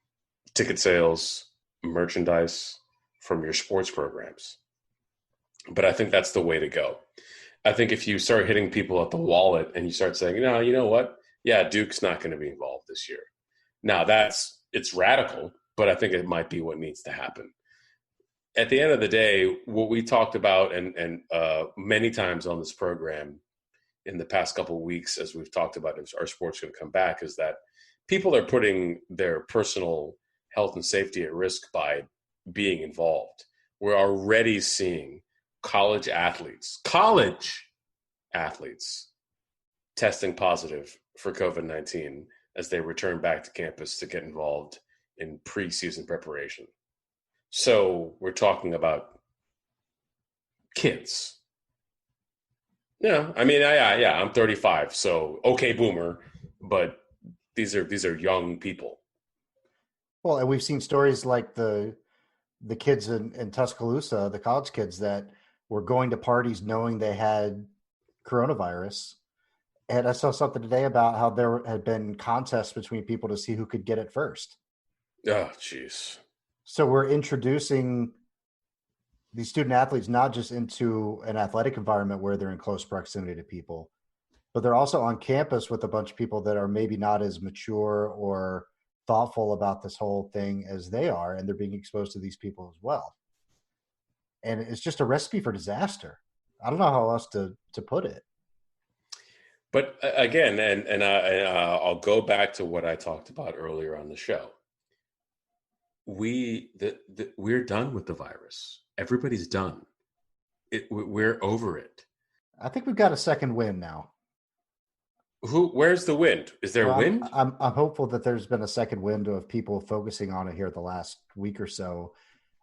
Speaker 1: ticket sales, merchandise, from your sports programs. But I think that's the way to go. I think if you start hitting people at the wallet and you start saying, no, you know what? Yeah, Duke's not going to be involved this year. Now, it's radical, but I think it might be what needs to happen. At the end of the day, what we talked about and many times on this program in the past couple of weeks, as we've talked about, if our sport's going to come back, is that people are putting their personal health and safety at risk by being involved. We're already seeing college athletes testing positive for COVID-19 as they return back to campus to get involved in preseason preparation. So we're talking about kids. Yeah, I mean, yeah, I'm 35, so okay, boomer, but these are young people.
Speaker 2: Well, and we've seen stories like the kids in Tuscaloosa, the college kids that were going to parties knowing they had coronavirus. And I saw something today about how there had been contests between people to see who could get it first.
Speaker 1: Oh, jeez.
Speaker 2: So we're introducing these student athletes not just into an athletic environment where they're in close proximity to people, but they're also on campus with a bunch of people that are maybe not as mature or thoughtful about this whole thing as they are, and they're being exposed to these people as well. And it's just a recipe for disaster. I don't know how else to put it.
Speaker 1: But again, I'll go back to what I talked about earlier on the show. We're done with the virus. Everybody's done. We're over it.
Speaker 2: I think we've got a second win now.
Speaker 1: Where's the wind? Is there
Speaker 2: Well,
Speaker 1: wind?
Speaker 2: I'm hopeful that there's been a second wind of people focusing on it here the last week or so,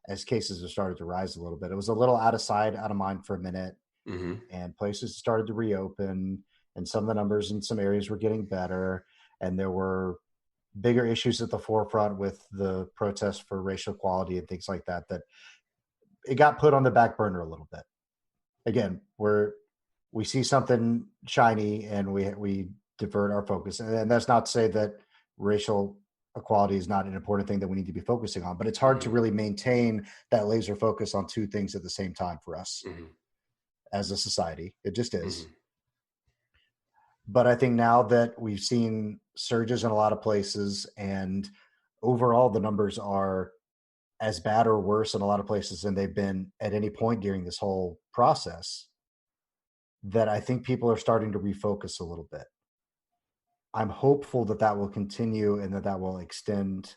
Speaker 2: as cases have started to rise a little bit. It was a little out of sight, out of mind for a minute,
Speaker 1: Mm-hmm.
Speaker 2: and places started to reopen, and some of the numbers in some areas were getting better, and there were bigger issues at the forefront with the protests for racial equality and things like that. That it got put on the back burner a little bit. Again, we see something shiny and we divert our focus, and that's not to say that racial equality is not an important thing that we need to be focusing on, but it's hard to
Speaker 1: Mm-hmm.
Speaker 2: really maintain that laser focus on two things at the same time for us
Speaker 1: Mm-hmm.
Speaker 2: as a society. It just is.
Speaker 1: Mm-hmm.
Speaker 2: But I think now that we've seen surges in a lot of places, and overall the numbers are as bad or worse in a lot of places than they've been at any point during this whole process, that I think people are starting to refocus a little bit. I'm hopeful that that will continue and that that will extend.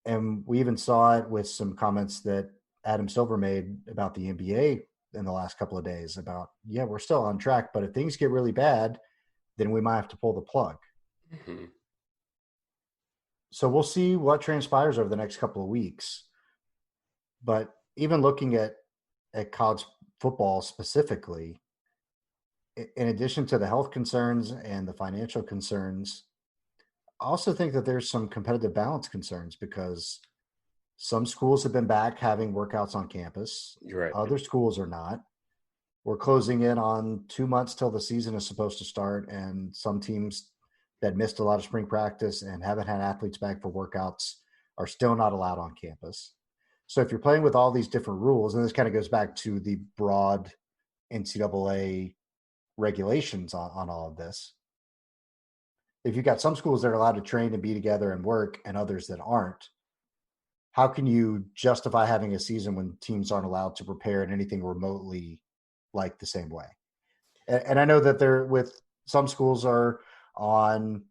Speaker 2: And we even saw it with some comments that Adam Silver made about the NBA in the last couple of days about, yeah, we're still on track, but if things get really bad, then we might have to pull the plug.
Speaker 1: Mm-hmm.
Speaker 2: So we'll see what transpires over the next couple of weeks. But even looking at college football specifically, in addition to the health concerns and the financial concerns, I also think that there's some competitive balance concerns because some schools have been back having workouts on campus.
Speaker 1: You're right.
Speaker 2: Other schools are not. We're closing in on 2 months till the season is supposed to start, and some teams that missed a lot of spring practice and haven't had athletes back for workouts are still not allowed on campus. So if you're playing with all these different rules, and this kind of goes back to the broad NCAA regulations on all of this, if you've got some schools that are allowed to train and be together and work and others that aren't, how can you justify having a season when teams aren't allowed to prepare in anything remotely like the same way? And I know that they're with some schools are on,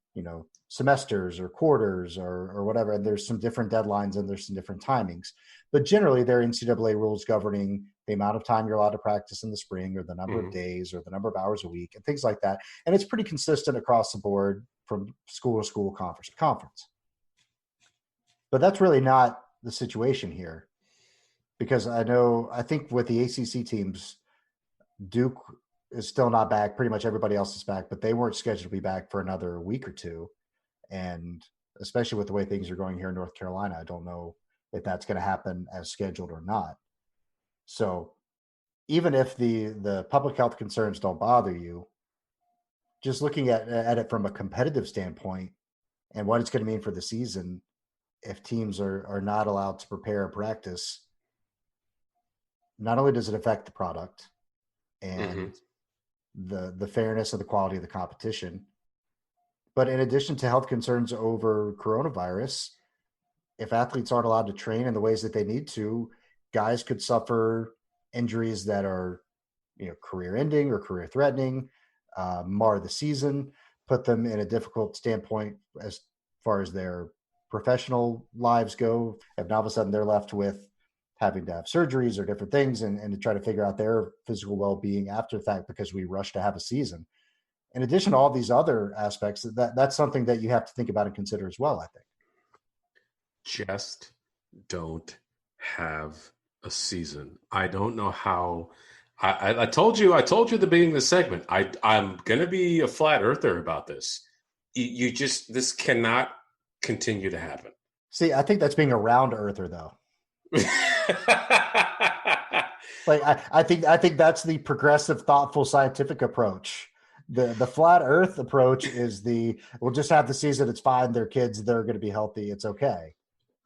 Speaker 2: semesters or quarters or whatever, and there's some different deadlines and there's some different timings. But generally, there are NCAA rules governing the amount of time you're allowed to practice in the spring or the number of
Speaker 1: Mm-hmm.
Speaker 2: days or the number of hours a week and things like that. And it's pretty consistent across the board from school to school, conference to conference. But that's really not the situation here because I think with the ACC teams, Duke is still not back. Pretty much everybody else is back, but they weren't scheduled to be back for another week or two. And especially with the way things are going here in North Carolina, I don't know if that's going to happen as scheduled or not. So even if the public health concerns don't bother you, just looking at it from a competitive standpoint and what it's going to mean for the season, if teams are not allowed to prepare and practice, not only does it affect the product
Speaker 1: Mm-hmm.
Speaker 2: and the fairness and the quality of the competition, but in addition to health concerns over coronavirus, if athletes aren't allowed to train in the ways that they need to, guys could suffer injuries that are, career ending or career threatening, mar the season, put them in a difficult standpoint as far as their professional lives go. If now all of a sudden they're left with having to have surgeries or different things and to try to figure out their physical well-being after the fact because we rush to have a season. In addition to all these other aspects, that's something that you have to think about and consider as well, I think.
Speaker 1: Just don't have a season. I don't know how. I told you. I told you at the beginning of the segment. I'm going to be a flat earther about this. You just this cannot continue to happen.
Speaker 2: See, I think that's being a round earther, though. Like I think that's the progressive, thoughtful, scientific approach. The flat Earth approach is the we'll just have the season. It's fine. They're kids. They're going to be healthy. It's okay.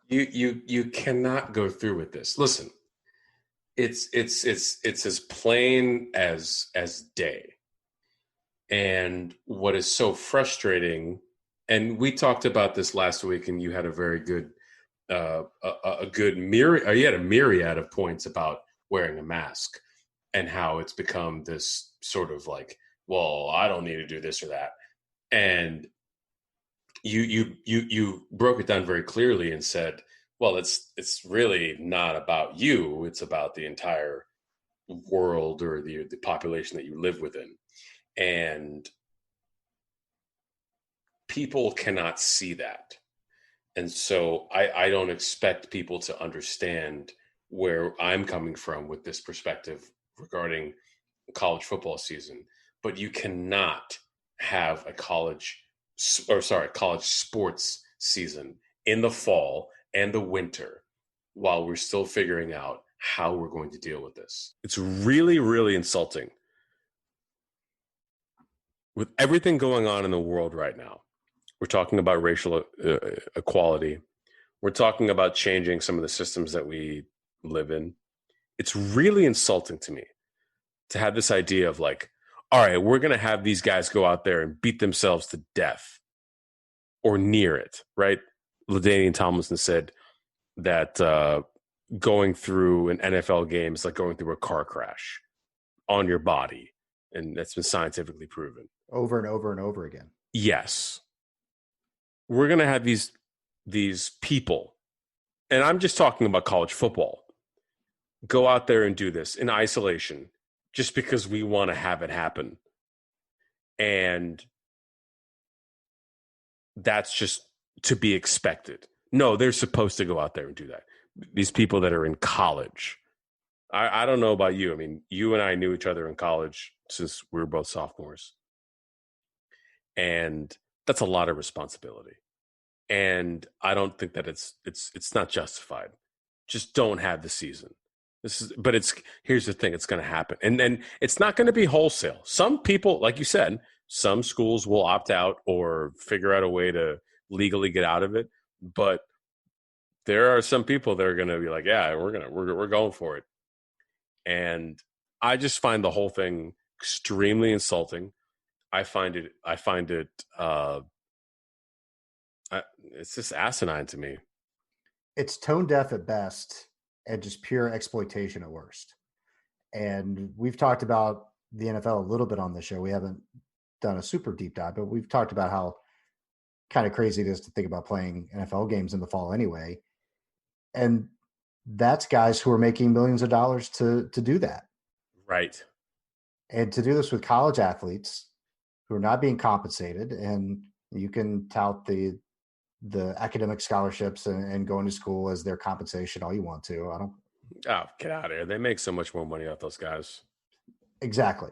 Speaker 1: You cannot go through with this. Listen, it's as plain as day. And what is so frustrating, and we talked about this last week, and you had a very good a good myriad. You had a myriad of points about wearing a mask and how it's become this sort of like, well, I don't need to do this or that. And you broke it down very clearly and said, well, it's really not about you. It's about the entire world or the population that you live within. And people cannot see that. And so I don't expect people to understand where I'm coming from with this perspective regarding college football season. But you cannot have a college sports season in the fall and the winter while we're still figuring out how we're going to deal with this. It's really, really insulting with everything going on in the world right now. We're talking about racial equality. We're talking about changing some of the systems that we live in. It's really insulting to me to have this idea of like, all right, we're going to have these guys go out there and beat themselves to death or near it, right? LaDainian Tomlinson said that going through an NFL game is like going through a car crash on your body. And that's been scientifically proven.
Speaker 2: Over and over and over again.
Speaker 1: Yes. We're going to have these people, and I'm just talking about college football, go out there and do this in isolation just because we want to have it happen. And that's just to be expected. No, they're supposed to go out there and do that. These people that are in college. I don't know about you. I mean, you and I knew each other in college since we were both sophomores. And that's a lot of responsibility. And I don't think that it's not justified. Just don't have the season. Here's the thing, it's going to happen. And then it's not going to be wholesale. Some people, like you said, some schools will opt out or figure out a way to legally get out of it, but there are some people that are going to be like, yeah, we're going for it. And I just find the whole thing extremely insulting. I find it it's just asinine to me.
Speaker 2: It's tone deaf at best and just pure exploitation at worst. And we've talked about the NFL a little bit on the show. We haven't done a super deep dive, but we've talked about how kind of crazy it is to think about playing NFL games in the fall anyway. And that's guys who are making millions of dollars to do that.
Speaker 1: Right.
Speaker 2: And to do this with college athletes who are not being compensated, and you can tout the academic scholarships and going to school as their compensation all you want to. I don't.
Speaker 1: Oh, get out of here. They make so much more money off those guys.
Speaker 2: Exactly.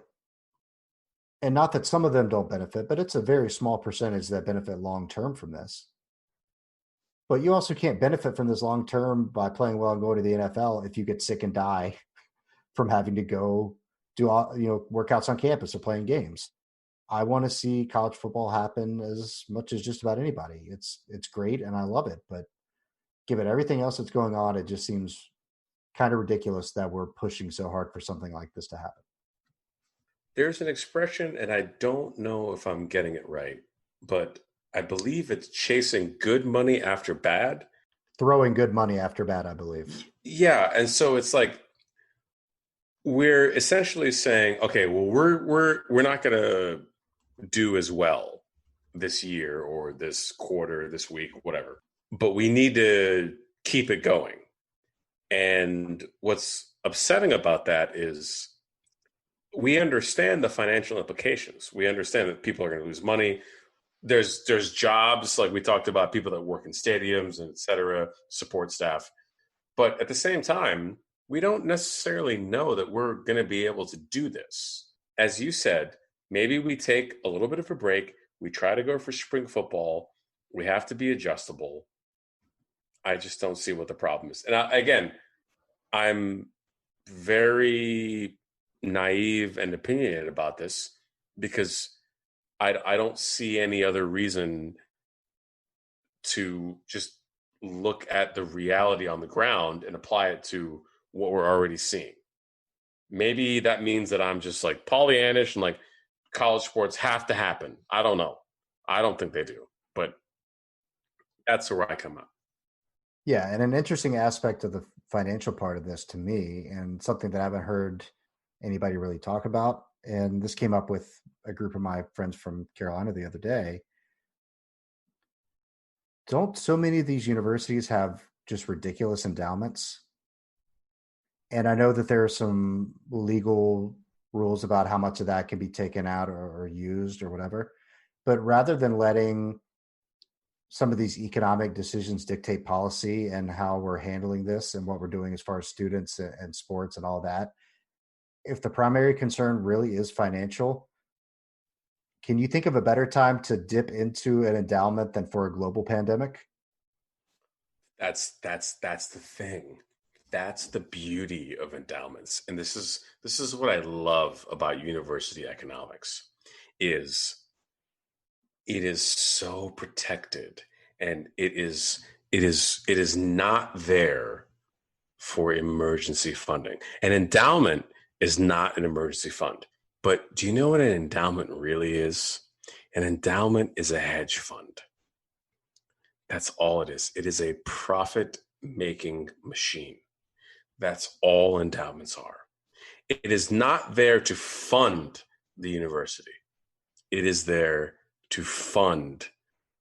Speaker 2: And not that some of them don't benefit, but it's a very small percentage that benefit long term from this. But you also can't benefit from this long term by playing well and going to the NFL if you get sick and die from having to go do workouts on campus or playing games. I want to see college football happen as much as just about anybody. It's great and I love it, but given everything else that's going on, it just seems kind of ridiculous that we're pushing so hard for something like this to happen.
Speaker 1: There's an expression, and I don't know if I'm getting it right, but I believe it's chasing good money after bad.
Speaker 2: Throwing good money after bad, I believe.
Speaker 1: Yeah, and so it's like we're essentially saying, okay, well, we're not going to do as well this year or this quarter, this week, whatever, but we need to keep it going. And what's upsetting about that is we understand the financial implications. We understand that people are going to lose money. There's jobs, like we talked about, people that work in stadiums and et cetera, support staff. But at the same time, we don't necessarily know that we're going to be able to do this. As you said, maybe we take a little bit of a break. We try to go for spring football. We have to be adjustable. I just don't see what the problem is. And again, I'm very naive and opinionated about this because I don't see any other reason to just look at the reality on the ground and apply it to what we're already seeing. Maybe that means that I'm just like Pollyannish and like college sports have to happen. I don't know. I don't think they do, but that's where I come up.
Speaker 2: Yeah, and an interesting aspect of the financial part of this to me, and something that I haven't heard anybody really talk about, and this came up with a group of my friends from Carolina the other day. Don't so many of these universities have just ridiculous endowments? And I know that there are some legal rules about how much of that can be taken out or used or whatever. But rather than letting some of these economic decisions dictate policy and how we're handling this and what we're doing as far as students and sports and all that, if the primary concern really is financial, can you think of a better time to dip into an endowment than for a global pandemic?
Speaker 1: That's the thing. That's the beauty of endowments. And this is what I love about university economics is it is so protected and it is not there for emergency funding. An endowment is not an emergency fund. But do you know what an endowment really is? An endowment is a hedge fund. That's all it is. It is a profit making machine. That's all endowments are. It is not there to fund the university. It is there to fund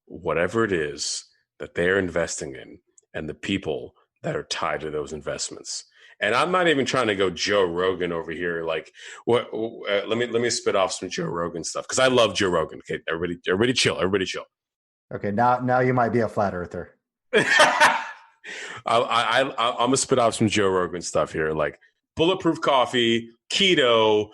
Speaker 1: whatever it is that they're investing in and the people that are tied to those investments. And I'm not even trying to go Joe Rogan over here. Like, let me spit off some Joe Rogan stuff because I love Joe Rogan. Okay, everybody chill. Everybody chill.
Speaker 2: Okay, now you might be a flat earther.
Speaker 1: I'm gonna spit off some Joe Rogan stuff here, like bulletproof coffee, keto,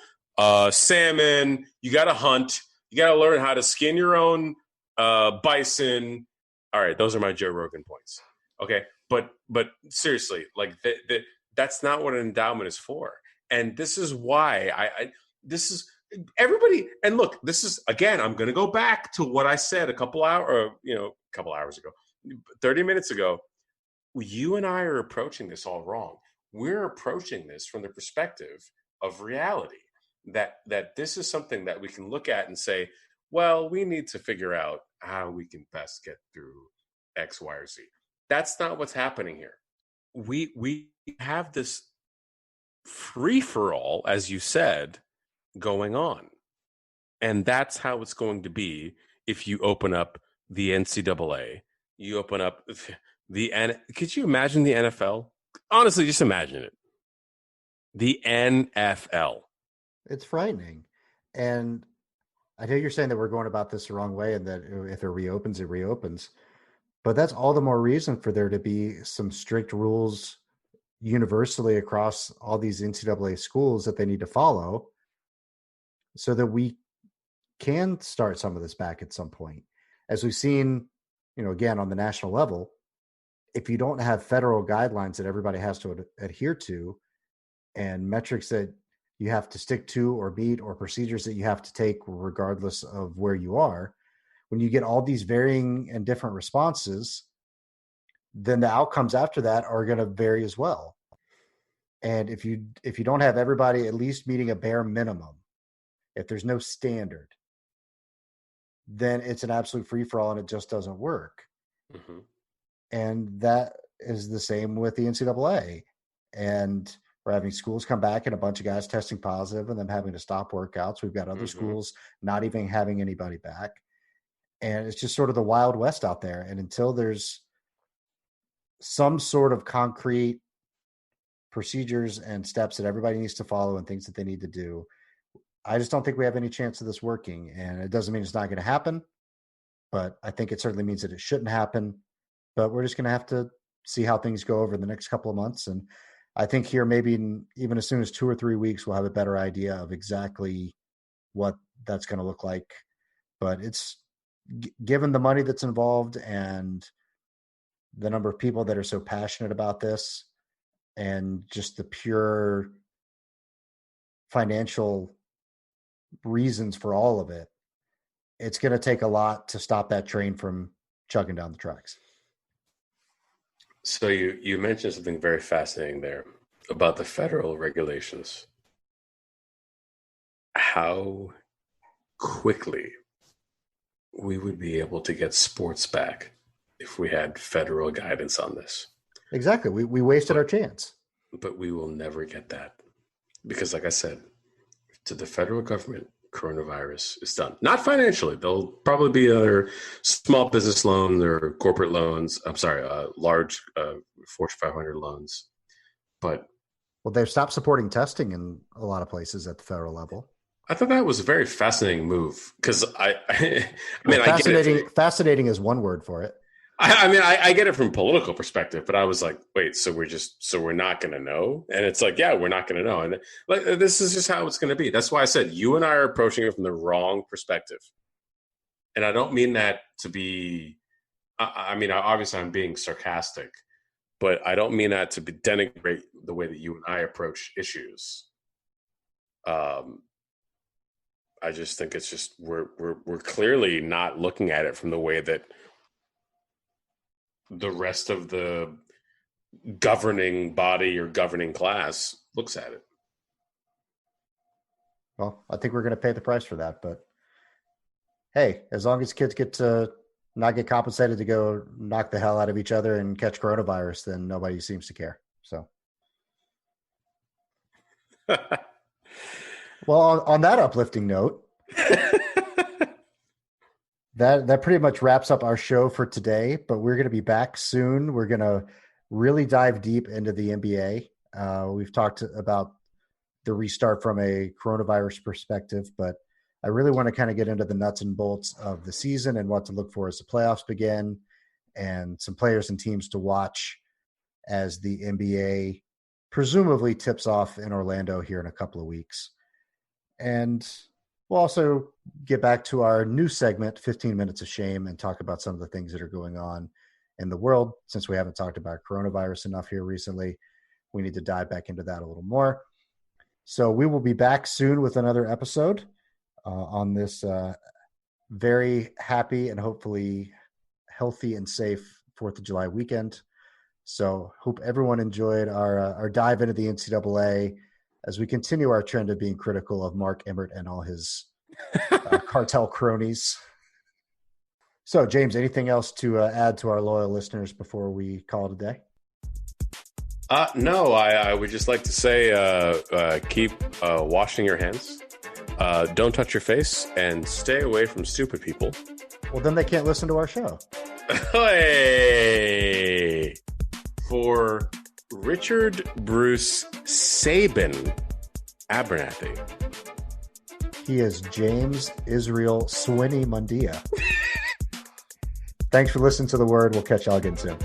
Speaker 1: salmon. You got to hunt. You got to learn how to skin your own bison. All right, those are my Joe Rogan points. Okay, but seriously, like that's not what an endowment is for, and this is why this is everybody. And look, this is again. I'm going to go back to what I said a couple hours ago, 30 minutes ago. You and I are approaching this all wrong. We're approaching this from the perspective of reality. That this is something that we can look at and say, well, we need to figure out how we can best get through X, Y, or Z. That's not what's happening here. We have this free for all, as you said, going on. And that's how it's going to be if you open up the NCAA, you open up could you imagine the NFL? Honestly, just imagine it. The NFL.
Speaker 2: It's frightening. And I know you're saying that we're going about this the wrong way and that if it reopens, it reopens. But that's all the more reason for there to be some strict rules universally across all these NCAA schools that they need to follow so that we can start some of this back at some point. As we've seen, again, on the national level, if you don't have federal guidelines that everybody has to adhere to and metrics that you have to stick to or meet or procedures that you have to take regardless of where you are, when you get all these varying and different responses, then the outcomes after that are going to vary as well. And if you don't have everybody at least meeting a bare minimum, if there's no standard, then it's an absolute free for all and it just doesn't work.
Speaker 1: Mm-hmm.
Speaker 2: And that is the same with the NCAA. And we're having schools come back and a bunch of guys testing positive and them having to stop workouts. We've got other schools not even having anybody back. And it's just sort of the Wild West out there. And until there's some sort of concrete procedures and steps that everybody needs to follow and things that they need to do, I just don't think we have any chance of this working. And it doesn't mean it's not going to happen, but I think it certainly means that it shouldn't happen. But we're just going to have to see how things go over the next couple of months. And I think here, maybe even as soon as 2 or 3 weeks, we'll have a better idea of exactly what that's going to look like. But it's given the money that's involved and the number of people that are so passionate about this and just the pure financial reasons for all of it, it's going to take a lot to stop that train from chugging down the tracks.
Speaker 1: So you mentioned something very fascinating there about the federal regulations. How quickly we would be able to get sports back if we had federal guidance on this.
Speaker 2: Exactly. We wasted our chance.
Speaker 1: But we will never get that because, like I said, to the federal government, coronavirus is done. Not financially. There'll probably be other small business loans or corporate loans. I'm sorry, large Fortune 500 loans. But
Speaker 2: they've stopped supporting testing in a lot of places at the federal level.
Speaker 1: I thought that was a very fascinating move because I mean,
Speaker 2: fascinating is one word for it.
Speaker 1: I get it from a political perspective, but I was like, wait, so we're not going to know? And it's like, yeah, we're not going to know. And like, this is just how it's going to be. That's why I said you and I are approaching it from the wrong perspective. And I don't mean that to be, I mean, obviously I'm being sarcastic, but I don't mean that to denigrate the way that you and I approach issues. I just think it's just, we're clearly not looking at it from the way that the rest of the governing body or governing class looks at it.
Speaker 2: Well, I think we're going to pay the price for that, but hey, as long as kids get to not get compensated to go knock the hell out of each other and catch coronavirus, then nobody seems to care. So, well, on that uplifting note, That pretty much wraps up our show for today, but we're going to be back soon. We're going to really dive deep into the NBA. We've talked about the restart from a coronavirus perspective, but I really want to kind of get into the nuts and bolts of the season and what to look for as the playoffs begin and some players and teams to watch as the NBA presumably tips off in Orlando here in a couple of weeks. And we'll also get back to our new segment, 15 Minutes of Shame, and talk about some of the things that are going on in the world. Since we haven't talked about coronavirus enough here recently, we need to dive back into that a little more. So we will be back soon with another episode on this very happy and hopefully healthy and safe 4th of July weekend. So hope everyone enjoyed our dive into the NCAA as we continue our trend of being critical of Mark Emmert and all his cartel cronies. So, James, anything else to add to our loyal listeners before we call it a day?
Speaker 1: No, I would just like to say keep washing your hands. Don't touch your face and stay away from stupid people.
Speaker 2: Well, then they can't listen to our show.
Speaker 1: Hey! For Richard Bruce Sabin Abernathy.
Speaker 2: He is James Israel Swinney Mundia. Thanks for listening to The Word. We'll catch y'all again soon.